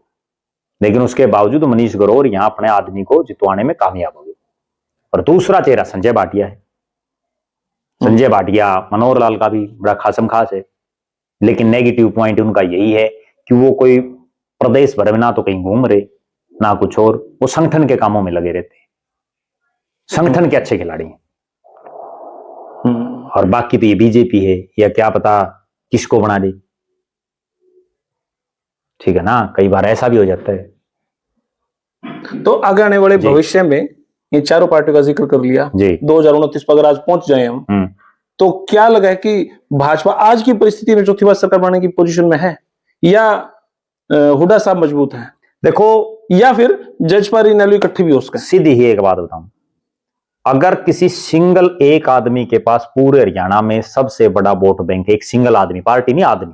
लेकिन उसके बावजूद मनीष ग्रोवर यहां अपने आदमी को जितवाने में कामयाब हो गए। और दूसरा चेहरा संजय भाटिया है। संजय भाटिया मनोहर लाल का भी बड़ा खासम खास है, लेकिन नेगेटिव पॉइंट उनका यही है कि वो कोई प्रदेश भर में ना तो कहीं घूम रहे ना कुछ और, वो संगठन के कामों में लगे रहते हैं, संगठन के अच्छे खिलाड़ी हैं। और बाकी तो ये बीजेपी है, या क्या पता किसको बना दे। ठीक है ना, कई बार ऐसा भी हो जाता है। तो आगे आने वाले भविष्य में ये चारों पार्टियों का जिक्र कर लिया, 2029 पर अगर आज पहुंच जाए हम, तो क्या लगा है कि भाजपा आज की परिस्थिति में चौथी बार सरकार बनाने की पोजीशन में है, या हुड्डा साहब मजबूत है? देखो, या फिर जजपा इनेलो इकट्ठी भी हो सकते हैं? सीधी ही एक बात बताऊं, अगर किसी सिंगल एक आदमी के पास पूरे हरियाणा में सबसे बड़ा वोट बैंक है, एक सिंगल आदमी, पार्टी नहीं आदमी,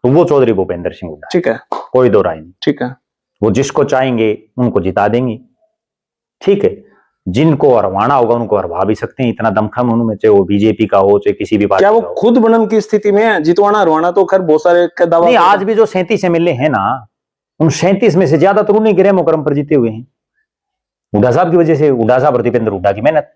तो वो चौधरी भूपेंद्र सिंह हुड्डा। ठीक है, कोई दो राय नहीं। ठीक है, वो जिसको चाहेंगे उनको जिता देंगे। ठीक है, जिनको हरवाना होगा उनको हरवा भी सकते हैं, इतना दमखम उनमें, चाहे वो बीजेपी का हो चाहे किसी भी पार्टी का हो। क्या वो खुद बनन की स्थिति में है? जितवाना हरवाना तो खैर बहुत सारे का दावा नहीं, आज भी जो 37 एमएलए हैं ना, उन 37 में से ज्यादातर उन्हीं के रेमो क्रम पर जीते हुए हैं, हुड्डा साहब की वजह से। हुड्डा साहब और दीपेंद्र हुड्डा की मेहनत,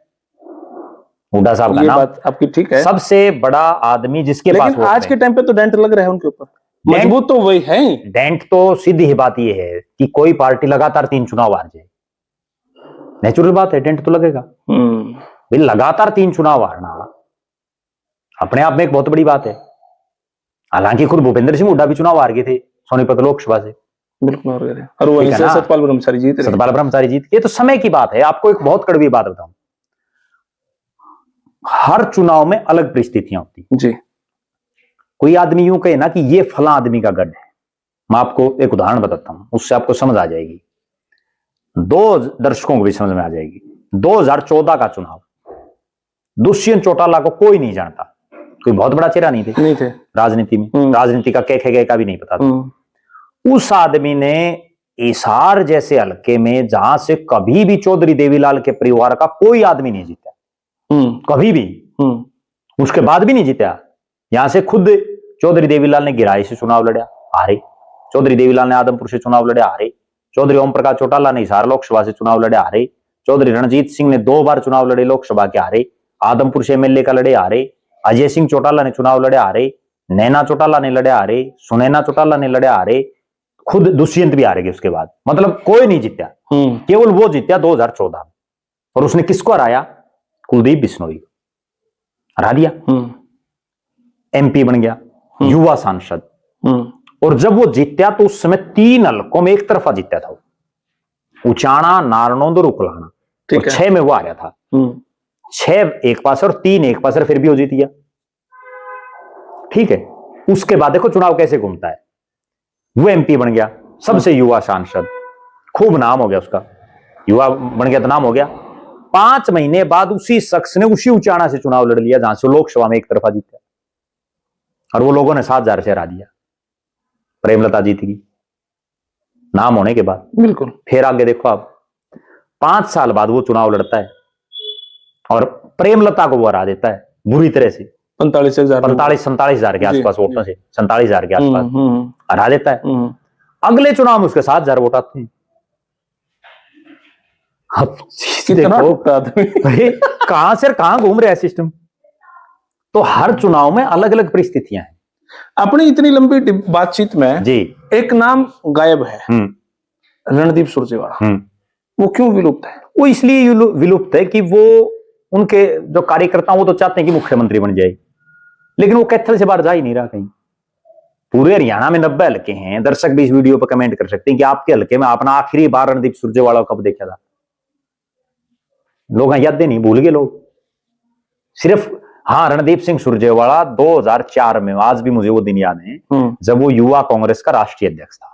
हुड्डा साहब का नाम, बात आपकी ठीक है, सबसे बड़ा आदमी जिसके पास। लेकिन आज के टाइम पे तो डेंट लग रहा है उनके ऊपर, मजबूत तो वही है। डेंट तो सीधी ही बात यह है कि कोई पार्टी लगातार 3 चुनाव हार जाए, नेचुरल बात है, डेंट तो लगेगा। भाई लगातार 3 चुनाव हारना अपने आप में एक बहुत बड़ी बात है। हालांकि खुद भूपेंद्र सिंह हुड्डा भी चुनाव हार गए थे सोनीपत लोकसभा से, बिल्कुल हार गए, और वहीं से सतपाल ब्रह्मचारी जीत। ये तो समय की बात है। आपको एक बहुत कड़वी बात बताऊं, हर चुनाव में अलग परिस्थितियां होती जी। कोई आदमी यूं कहे ना कि ये फला आदमी का गढ़ है, मैं आपको एक उदाहरण बताता हूं, उससे आपको समझ आ जाएगी, 2 दर्शकों को भी समझ में आ जाएगी। 2014 का चुनाव, दुष्यंत चौटाला को कोई नहीं जानता, कोई बहुत बड़ा चेहरा नहीं थे राजनीति में, राजनीति का कैखे का भी नहीं पता था। उस आदमी ने हिसार जैसे हलके में, जहां से कभी भी चौधरी देवीलाल के परिवार का कोई आदमी नहीं जीता, कभी भी, उसके बाद भी नहीं जीता, यहां से खुद चौधरी देवीलाल ने गिराई से चुनाव लड़ा, हारे। चौधरी देवीलाल ने आदमपुर से चुनाव लड़े, हारे। चौधरी ओम प्रकाश चौटाला ने हिसार लोकसभा से चुनाव लड़े, हारे। चौधरी रणजीत सिंह ने 2 बार चुनाव लड़े लोकसभा के, हारे। आदमपुर से एमएलए का लड़े, हारे। अजय सिंह चौटाला ने चुनाव लड़े, हारे। नैना चौटाला ने लड़े, हारे। सुनैना चौटाला ने लड़े, हारे। खुद दुष्यंत भी हारेगे उसके बाद, मतलब कोई नहीं जीता, केवल वो जीता 2014 में। और उसने किसको हराया? कुलदीप बिश्नोई को हरा दिया, एमपी बन गया, युवा सांसद। और जब वो जीता तो उस समय 3 हलकों में एक तरफा जीता था, उचाना, नारनौंद और उकलाना, और 6 में वो आ गया था। 6 एक पास और 3 एक पास, फिर भी वो जीत गया। ठीक है, उसके बाद देखो चुनाव कैसे घूमता है, वो एमपी बन गया, सबसे युवा सांसद, खूब नाम हो गया उसका, युवा बन गया तो नाम हो गया। 5 महीने बाद उसी शख्स ने उसी उचाना से चुनाव लड़ लिया जहां से लोकसभा में एक तरफा जीता, और वो लोगों ने 7,000 से हरा दिया, प्रेमलता जीत गई नाम होने के बाद। बिल्कुल। फिर आगे देखो आप, 5 साल बाद वो चुनाव लड़ता है और प्रेमलता को वो हरा देता है बुरी तरह से, 45,000 47,000 के आसपास वोटों से, 47,000 के आसपास हरा देता है। अगले चुनाव में उसके 7,000 वोट आते हैं। अब देखो कहां से कहां घूम रहा है सिस्टम। तो हर चुनाव में अलग अलग परिस्थितियां हैं। अपनी इतनी लंबी बातचीत में जी एक नाम गायब है, रणदीप सुरजेवाला। वो क्यों विलुप्त है? वो इसलिए विलुप्त है कि वो उनके जो कार्यकर्ता वो तो चाहते हैं कि मुख्यमंत्री बन जाए, लेकिन वो कैथल से बाहर जा ही नहीं रहा कहीं। पूरे हरियाणा में 90 हल्के हैं। दर्शक भी इस वीडियो पर कमेंट कर सकते हैं कि आपके हल्के में आपने आखिरी बार रणदीप सुरजेवाला कब देखा था। लोग यादें नहीं भूल गए लोग। सिर्फ हाँ, रणदीप सिंह सुरजेवाला 2004 में, आज भी मुझे वो दिन याद है, जब वो युवा कांग्रेस का राष्ट्रीय अध्यक्ष था।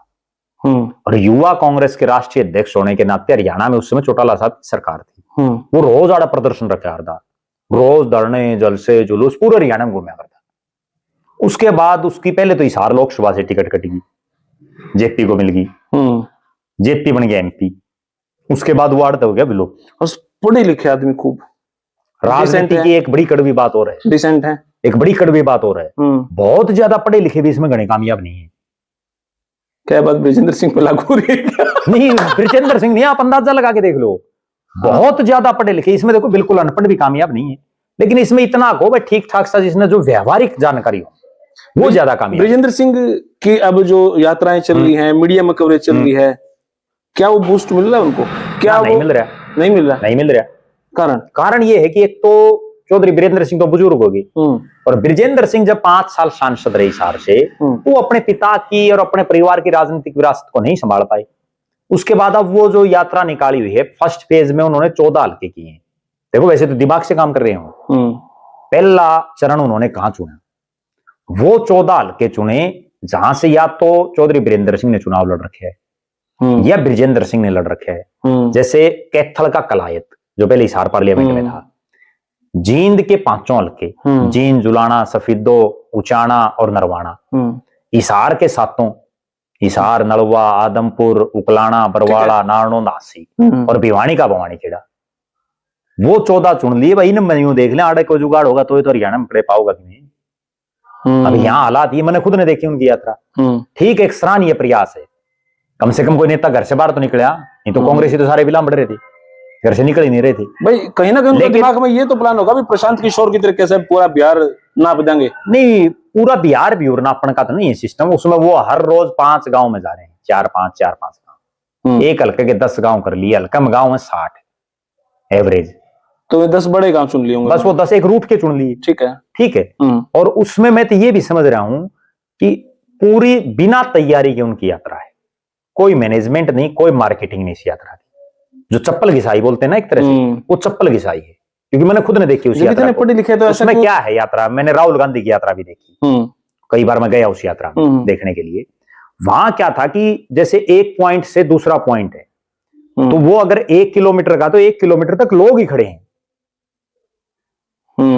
और युवा कांग्रेस के राष्ट्रीय अध्यक्ष होने के नाते हरियाणा में उस समय चौटाला साहब सरकार थी। वो रोज आड़ा प्रदर्शन रखा था, रोज धरने, जलसे, जुलूस पूरे हरियाणा में घूमया करता। उसके बाद उसकी पहले तो हिसार लोकसभा से टिकट कटी, जेपी को मिल गई, जेपी बन गया एमपी। उसके बाद वो आड़ता हो गया विलुप्त। पढ़े लिखे आदमी, खूब राजनीति की एक बड़ी कड़वी बात हो रहा है, डिसेंट है, एक बड़ी कड़वी बात हो रहा है। बहुत ज्यादा पढ़े लिखे भी इसमें घने कामयाब नहीं है। क्या बात ब्रिजेंद्र सिंह पे लागू हो रही है? नहीं, ब्रिजेंद्र सिंह नहीं, आप अंदाजा लगा के देख लो। बहुत ज्यादा पढ़े लिखे इसमें देखो, बिल्कुल अनपढ़ भी कामयाब नहीं है। लेकिन इसमें इतना हो भाई ठीक ठाक सा, जिसने जो व्यवहारिक जानकारी हो वो ज्यादा कामयाब। ब्रिजेंद्र सिंह की अब जो यात्राएं चल रही हैं, मीडिया में कवरेज चल रही है, क्या वो बूस्ट मिल रहा है उनको? क्या नहीं मिल रहा, नहीं मिल रहा, नहीं मिल रहा। कारण ये है कि एक तो चौधरी बीरेंद्र सिंह तो बुजुर्ग हो गए, और ब्रिजेंद्र सिंह जब 5 साल सांसद रहे हिसार से, वो अपने पिता की और अपने परिवार की राजनीतिक विरासत को नहीं संभाल पाए। उसके बाद अब वो जो यात्रा निकाली हुई है, फर्स्ट फेज में उन्होंने 14 हल्के किए हैं। देखो वैसे तो दिमाग से काम कर रहे हो। पहला चरण उन्होंने कहां चुना? वो 14 हल्के चुने जहां से या तो चौधरी बीरेंद्र सिंह ने चुनाव लड़ रखे है या ब्रिजेंद्र सिंह ने लड़ रखे है। जैसे कैथल का कलायत जो पहले हिसार पार्लियामेंट में था, जींद के 5 हल्के, जींद, जुलाना, सफीदो, उचाना और नरवाना, हिसार के 7, हिसार, नलवा, आदमपुर, उकलाना, बरवाड़ा, नारनो, नासी और भिवानी का भवानी खेड़ा, वो 14 चुन लिए। भाई इन देख लें, आड़े को जुगाड़ होगा तो हरियाणा में पड़े पाओगा कि नहीं। अब यहाँ हालात ये मैंने खुद ने देखी उनकी यात्रा। ठीक, एक सराहनीय प्रयास है। कम से कम कोई नेता घर से बाहर तो निकला, नहीं तो कांग्रेसी तो सारे बिलाम बढ़ रहे थे, घर से निकल ही नहीं रहे थे। भाई कहीं ना कहीं उनके दिमाग में ये तो प्लान होगा भी प्रशांत किशोर की तरीके से पूरा बिहार नाप देंगे। नहीं, पूरा बिहार भी और नापने का तो नहीं है सिस्टम। उसमें वो हर रोज 5 गांव में जा रहे हैं, 4-5 गांव। एक हल्के के 10 गांव कर लिए, हल्का में गांव में 60 एवरेज, तो 10 बड़े गांव चुन लिए होंगे। बस वो 10 एक रूट के चुन लिए। ठीक है, ठीक है। और उसमें मैं तो ये भी समझ रहा हूं कि पूरी बिना तैयारी की उनकी यात्रा है। कोई मैनेजमेंट नहीं, कोई मार्केटिंग नहीं इस यात्रा की। जो चप्पल घिसाई बोलते हैं ना एक तरह से, वो चप्पल घिसाई है, क्योंकि मैंने खुद ने देखी उस यात्रा को। पढ़े लिखे तो उसमें क्या है यात्रा, मैंने राहुल गांधी की यात्रा भी देखी, कई बार मैं गया उस यात्रा में देखने के लिए। वहां क्या था कि जैसे एक पॉइंट से दूसरा पॉइंट है, तो वो अगर 1 किलोमीटर का, तो 1 किलोमीटर तक लोग ही खड़े हैं।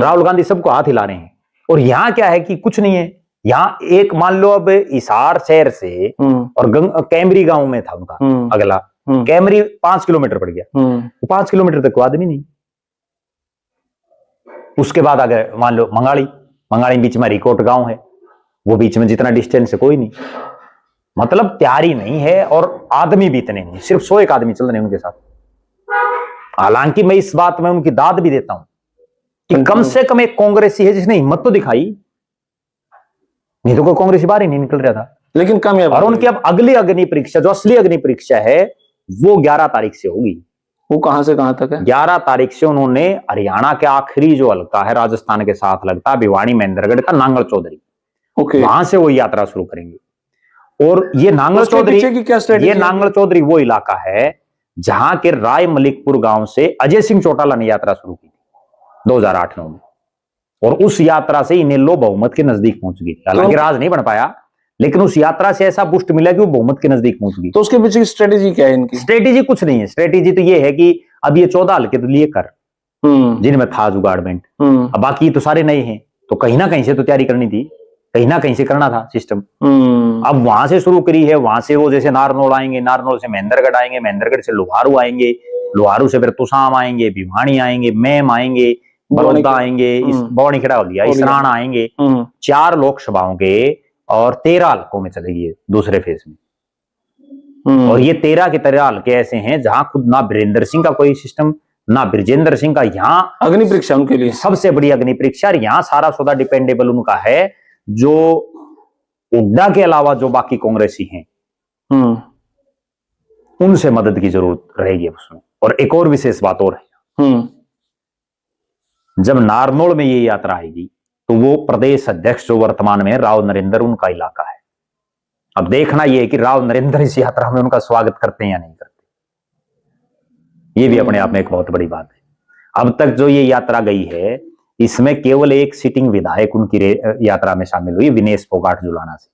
राहुल गांधी सबको हाथ हिला रहे हैं। और यहां क्या है कि कुछ नहीं है। यहाँ एक मान लो अब हिसार शहर से और कैमरी गांव में था उनका अगला, कैमरी 5 किलोमीटर पड़ गया, तो 5 किलोमीटर तक कोई आदमी नहीं। उसके बाद आगे मान लो मंगाड़ी बीच में रिकोट गांव है, वो बीच में जितना डिस्टेंस है कोई नहीं। मतलब तैयारी नहीं है और आदमी भी इतने नहीं, सिर्फ 101 आदमी चल रहे हैं उनके साथ। हालांकि मैं इस बात में उनकी दाद भी देता हूं कि कम से कम एक कांग्रेसी है जिसने हिम्मत तो दिखाई, नहीं तो कोई कांग्रेसी बाहर ही नहीं निकल रहा था। लेकिन कामयाब। और उनकी अब अगली अग्नि परीक्षा, जो असली अग्नि परीक्षा है, वो 11 तारीख से होगी। वो कहां से कहां तक है? 11 तारीख से उन्होंने हरियाणा के आखिरी जो हल्का है राजस्थान के साथ लगता, भिवानी महेंद्रगढ़ का नांगल चौधरी, वहां से वो यात्रा शुरू करेंगे। और ये नांगल चौधरी की क्या स्ट्रेटजी? ये नांगल चौधरी वो इलाका है जहां के राय मलिकपुर गांव से अजय सिंह चौटाला ने यात्रा शुरू की 2008-9 में, और उस यात्रा से इनेलो बहुमत के नजदीक पहुंच गई। हालांकि राज नहीं बन पाया, लेकिन उस यात्रा से ऐसा बूस्ट मिला कि वो बहुमत के नजदीक पहुंच गई। तो उसके पीछे स्ट्रेटेजी क्या है इनकी? स्ट्रेटेजी कुछ नहीं है। स्ट्रेटेजी तो ये है कि अब ये 14 हल्के तो लिए कर, जिनमें था जुगाड़मेंट, अब बाकी तो सारे नए हैं, तो कहीं ना कहीं से तो तैयारी करनी थी, कहीं ना कहीं से करना था सिस्टम। अब वहां से शुरू करी है, वहां से वो जैसे नारनौल आएंगे, नारनौल से महेंद्रगढ़ आएंगे, महेंद्रगढ़ से लोहारू आएंगे, लोहारू से फिर तुसाम आएंगे, भिवानी आएंगे, मैम आएंगे, बड़ौदा आएंगे, इस बौनी खड़ा हो लिया, इसरान आएंगे, 4 लोकसभाओं के और 13 हल्कों में चलेगी ये दूसरे फेज में। और ये 13 के 13 हल्के ऐसे हैं जहां खुद ना वीरेंद्र सिंह का कोई सिस्टम, ना ब्रजेंद्र सिंह का, यहाँ अग्नि परीक्षा उनके लिए सबसे बड़ी अग्नि परीक्षा। और यहाँ सारा सौदा डिपेंडेबल उनका है, जो हुड्डा के अलावा जो बाकी कांग्रेसी हैं उनसे मदद की जरूरत रहेगी उसमें। और एक और विशेष बात और है, जब नारनौल में ये यात्रा आएगी तो वो प्रदेश अध्यक्ष जो वर्तमान में राव नरेंद्र, उनका इलाका है। अब देखना ये है कि राव नरेंद्र इस यात्रा में उनका स्वागत करते हैं या नहीं करते, ये भी अपने आप में एक बहुत बड़ी बात है। अब तक जो ये यात्रा गई है इसमें केवल एक सिटिंग विधायक उनकी यात्रा में शामिल हुई, विनेश फोगाट जुलाना से,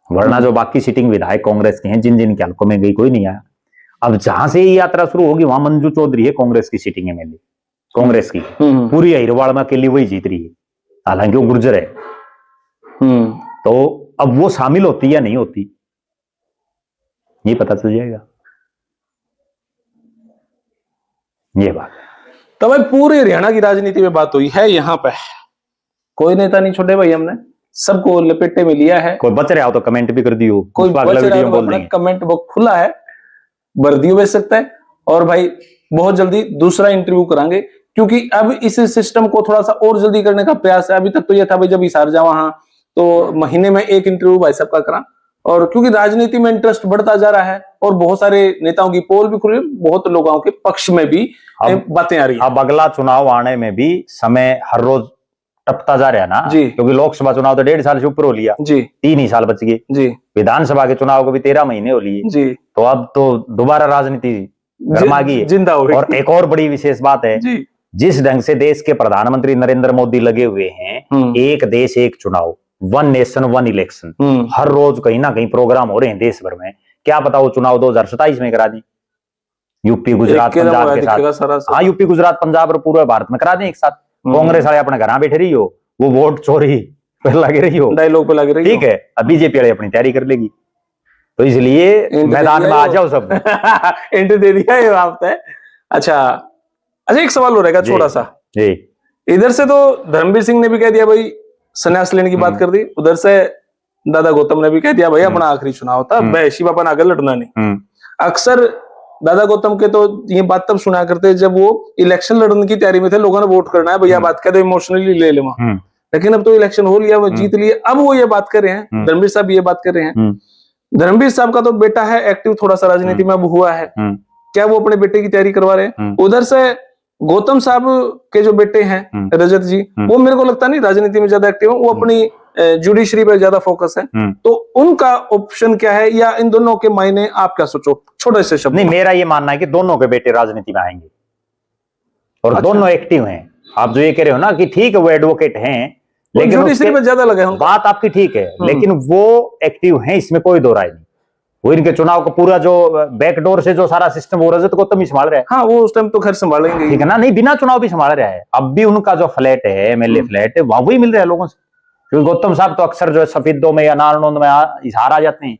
वरना जो बाकी सिटिंग विधायक कांग्रेस के हैं जिन जिन के हल्कों में गई कोई नहीं आया। अब जहां से ये यात्रा शुरू होगी वहां मंजू चौधरी है कांग्रेस की सिटिंग एमएलए, कांग्रेस की पूरी अहिरवाड़ में अकेली वही जीत रही है, हालांकि वो गुर्जर है। तो अब वो शामिल होती या नहीं होती ये पता चल जाएगा, ये बात। तो भाई पूरी हरियाणा की राजनीति में बात हुई है, यहाँ पे कोई नेता नहीं छोड़े भाई, हमने सबको लपेटे में लिया है। कोई बच रहा हो तो कमेंट भी कर दियो, कोई बच रहा हो तो कमेंट बॉक्स खुला है, वर्दियों भेज सकता है। और भाई बहुत जल्दी दूसरा इंटरव्यू करांगे, क्योंकि अब इस सिस्टम को थोड़ा सा और जल्दी करने का प्रयास है। अभी तक तो ये था भाई जब हिसार जा वहां तो महीने में एक इंटरव्यू भाई सबका करा, और क्योंकि राजनीति में इंटरेस्ट बढ़ता जा रहा है और बहुत सारे नेताओं की पोल भी खुली, बहुत लोगों के पक्ष में भी बातें आ रही है। अब अगला चुनाव आने में भी समय हर रोज टपता जा रहा है ना जी, क्योंकि लोकसभा चुनाव तो 1.5 साल से ऊपर हो लिया जी, 3 ही साल बच गए जी, विधानसभा के चुनाव को भी 13 महीने हो लिए जी, तो अब तो दोबारा राजनीति गर्मा गई है, जिंदा हो गई। और एक और बड़ी विशेष बात है जी, जिस ढंग से देश के प्रधानमंत्री नरेंद्र मोदी लगे हुए हैं, एक देश एक चुनाव, 1 नेशन 1 इलेक्शन, हर रोज कहीं ना कहीं प्रोग्राम हो रहे हैं देश भर में। क्या पता वो चुनाव 2027 में करा दें, यूपी गुजरात पंजाब के साथ। हाँ, यूपी गुजरात पंजाब और पूरे भारत में करा दें एक साथ। कांग्रेस वाले अपने घर बैठे रही हो, वो वोट चोरी पे लगे रही हो, डायलॉग पे लगे रही, ठीक है। अब बीजेपी वाले अपनी तैयारी कर लेगी, तो इसलिए मैदान में आ जाओ सब। एंट्री दे दिया ये बात है। अच्छा, एक सवाल हो रहेगा छोटा सा जी। इधर से तो धर्मवीर सिंह ने भी कह दिया भाई संन्यास लेने की बात कर दी, उधर से दादा गौतम ने भी कह दिया भाई अपना आखिरी चुनाव था, बैशी बापा आगे लड़ना नहीं। अक्सर दादा गौतम के तो ये बात तब सुना करते जब वो इलेक्शन लड़ने की तैयारी में थे, लोगों ने वोट करना है भैया, बात कहते इमोशनली ले वहां, लेकिन अब तो इलेक्शन हो लिया, वो जीत लिए, अब वो ये बात कर रहे हैं, धर्मवीर साहब ये बात कर रहे हैं। धर्मवीर साहब का तो बेटा है एक्टिव थोड़ा सा राजनीति में अब हुआ है, क्या वो अपने बेटे की तैयारी करवा रहे हैं? उधर से गौतम साहब के जो बेटे हैं रजत जी, वो मेरे को लगता नहीं राजनीति में ज्यादा एक्टिव है, वो अपनी जुडिशरी पे ज्यादा फोकस है, तो उनका ऑप्शन क्या है, या इन दोनों के मायने आप क्या सोचो छोटे से शब्द? नहीं, मेरा ये मानना है कि दोनों के बेटे राजनीति में आएंगे और दोनों एक्टिव हैं। आप जो ये कह रहे हो ना कि ठीक है वो एडवोकेट हैं, लेकिन जुडिशरी में ज्यादा लगे, बात आपकी ठीक है, लेकिन वो एक्टिव हैं, इसमें कोई दो राय नहीं। वो इनके चुनाव का पूरा जो बैकडोर से जो सारा सिस्टम वो रजत गौतम ही संभाल रहा है। हाँ, वो उस टाइम तो खैर संभालेंगे, ठीक है ना, नहीं बिना चुनाव भी संभाल रहा है। अब भी उनका जो फ्लैट है, एमएलए फ्लैट है, वहां वही मिल रहा है लोगों से, क्योंकि गौतम साहब तो अक्सर जो है सफेदों में या नारनौंद में इशार आ जाते हैं,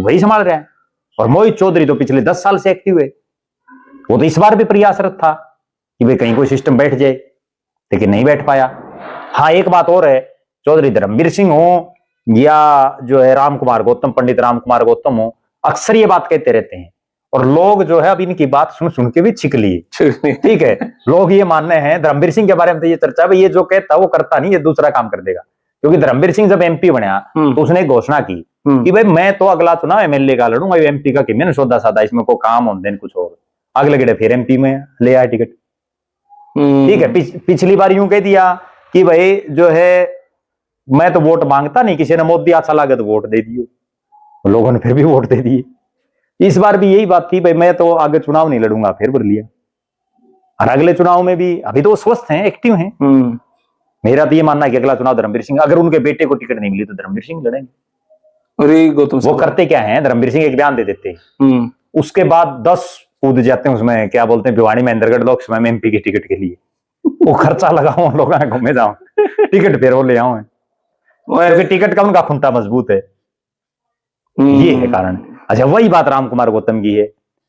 वही संभाल रहे हैं। और मोहित चौधरी तो पिछले 10 साल से एक्टिव है, वो तो इस बार भी प्रयासरत था कि भाई कहीं कोई सिस्टम बैठ जाए, लेकिन नहीं बैठ पाया। हाँ, एक बात और है, चौधरी धर्मवीर सिंह हो या जो है राम कुमार गौतम, पंडित राम कुमार गौतम हो, अक्सर ये बात कहते रहते हैं, और लोग जो है अब इनकी बात सुन सुन के भी छिक लिए, ठीक है। लोग ये मानने हैं धर्मवीर सिंह के बारे में तो ये चर्चा है, ये जो कहता वो करता नहीं, ये दूसरा काम कर देगा। क्योंकि धर्मवीर सिंह जब एमपी बना तो उसने एक घोषणा की कि भाई मैं तो अगला चुनाव एमएलए का लड़ूंगा, एमपी का कि मैंने सौदा साधा, इसमें कोई काम होने देन कुछ और। अगले गड़े फिर एमपी में ले आया टिकट, ठीक है। पिछली बार यूं कह दिया कि भाई जो है मैं तो वोट मांगता नहीं, किसी ने मोदी अच्छा लगे तो वोट दे दियो, लोगों ने फिर भी वोट दे दिए। इस बार भी यही बात थी, भाई मैं तो आगे चुनाव नहीं लड़ूंगा, फिर भर लिया। और अगले चुनाव में भी अभी तो वो स्वस्थ हैं, एक्टिव हैं। मेरा तो ये मानना है कि अगला चुनाव धर्मवीर सिंह, अगर उनके बेटे को टिकट नहीं मिली तो धर्मवीर सिंह लड़ेंगे। अरे गौतम वो करते क्या है, धर्मवीर सिंह एक बयान दे देते हैं, उसके बाद 10 कूद जाते हैं उसमें, क्या बोलते हैं, भिवानी महेंद्रगढ़ लोकसभा में एमपी के टिकट के लिए। वो खर्चा लगाओ, लोगों में घूमे जाओ, टिकट फिर वो ले आओ, क्योंकि टिकट का उनका खुंटा मजबूत है, ये है कारण। अच्छा, वही बात राम कुमार गौतम की है,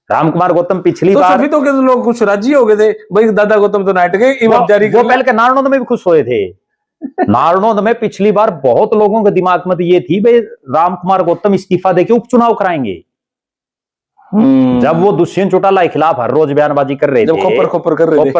रामकुमार गौतम पिछली तो बार सभी तो के लोग कुछ राजी हो गए थे भाई, दादा गौतम तो नाटक है इमाम जारी वो कर पहले के नारनौंद में भी खुश हुए थे। नारनौंद में पिछली बार बहुत लोगों के दिमाग में तो ये थी भाई रामकुमार गौतम इस्तीफा देके उपचुनाव कराएंगे। जब वो दुष्यंत चौटाला के खिलाफ हर रोज बयानबाजी कर रहे थे, खोपर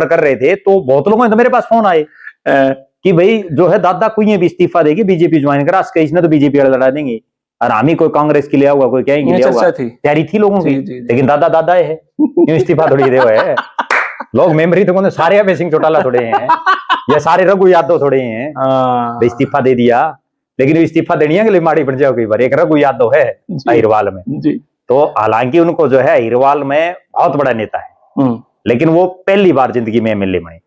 कर रहे थे, तो बहुत लोगों ने तो मेरे पास फोन आए कि भाई जो है दादा कोई भी इस्तीफा देगी बीजेपी ज्वाइन करा, इसने तो बीजेपी लड़ा देंगे, और हम ही कोई कांग्रेस के लिए होगा, कोई कहेंगे लिया होगा, तैयारी थी लोगों की। लेकिन दादा दादा है, क्यों इस्तीफा थोड़ी दे है। लोग मेमोरी तो सारे अभय सिंह चौटाला थोड़े हैं, ये सारे रघु यादव थोड़े हैं, इस्तीफा दे दिया। लेकिन इस्तीफा देनी है माड़ी बन जाओ कई बार। एक रघु यादव है अहिरवाल में, तो हालांकि उनको जो है अहिरवाल में बहुत बड़ा नेता है, लेकिन वो पहली बार जिंदगी में एमएलए बने।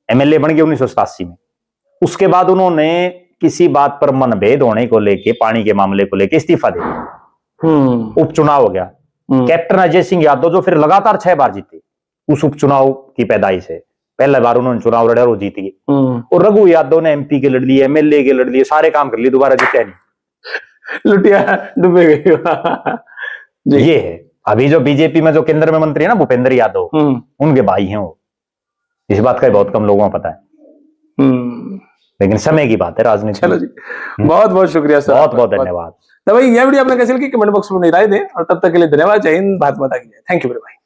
एमएलए बन गए 1987 में। उसके बाद उन्होंने किसी बात पर मनभेद होने को लेके, पानी के मामले को लेके इस्तीफा दे दिया। उपचुनाव हो गया। कैप्टन अजय सिंह यादव जो फिर लगातार 6 बार जीते उस उपचुनाव की पैदाइश है। पहले बार उन्होंने चुनाव लड़ा और जीत गए। और रघु यादव ने एमपी के लड़ लिए, एमएलए के लड़ लिए, सारे काम कर लिए, दोबारा जीते नहीं, लुटिया डूबे गए। ये है। अभी जो बीजेपी में जो केंद्र में मंत्री है ना भूपेंद्र यादव, उनके भाई हैं वो। इस बात का बहुत कम लोगों को पता है, लेकिन समय की बात है राजनीति। चलो जी, बहुत बहुत शुक्रिया सर, बहुत बहुत धन्यवाद। तो भाई ये वीडियो आपने कैसे लगी कमेंट बॉक्स में राय दें, और तब तक के लिए धन्यवाद। जय हिंद, भारत माता की जय। Thank you very much.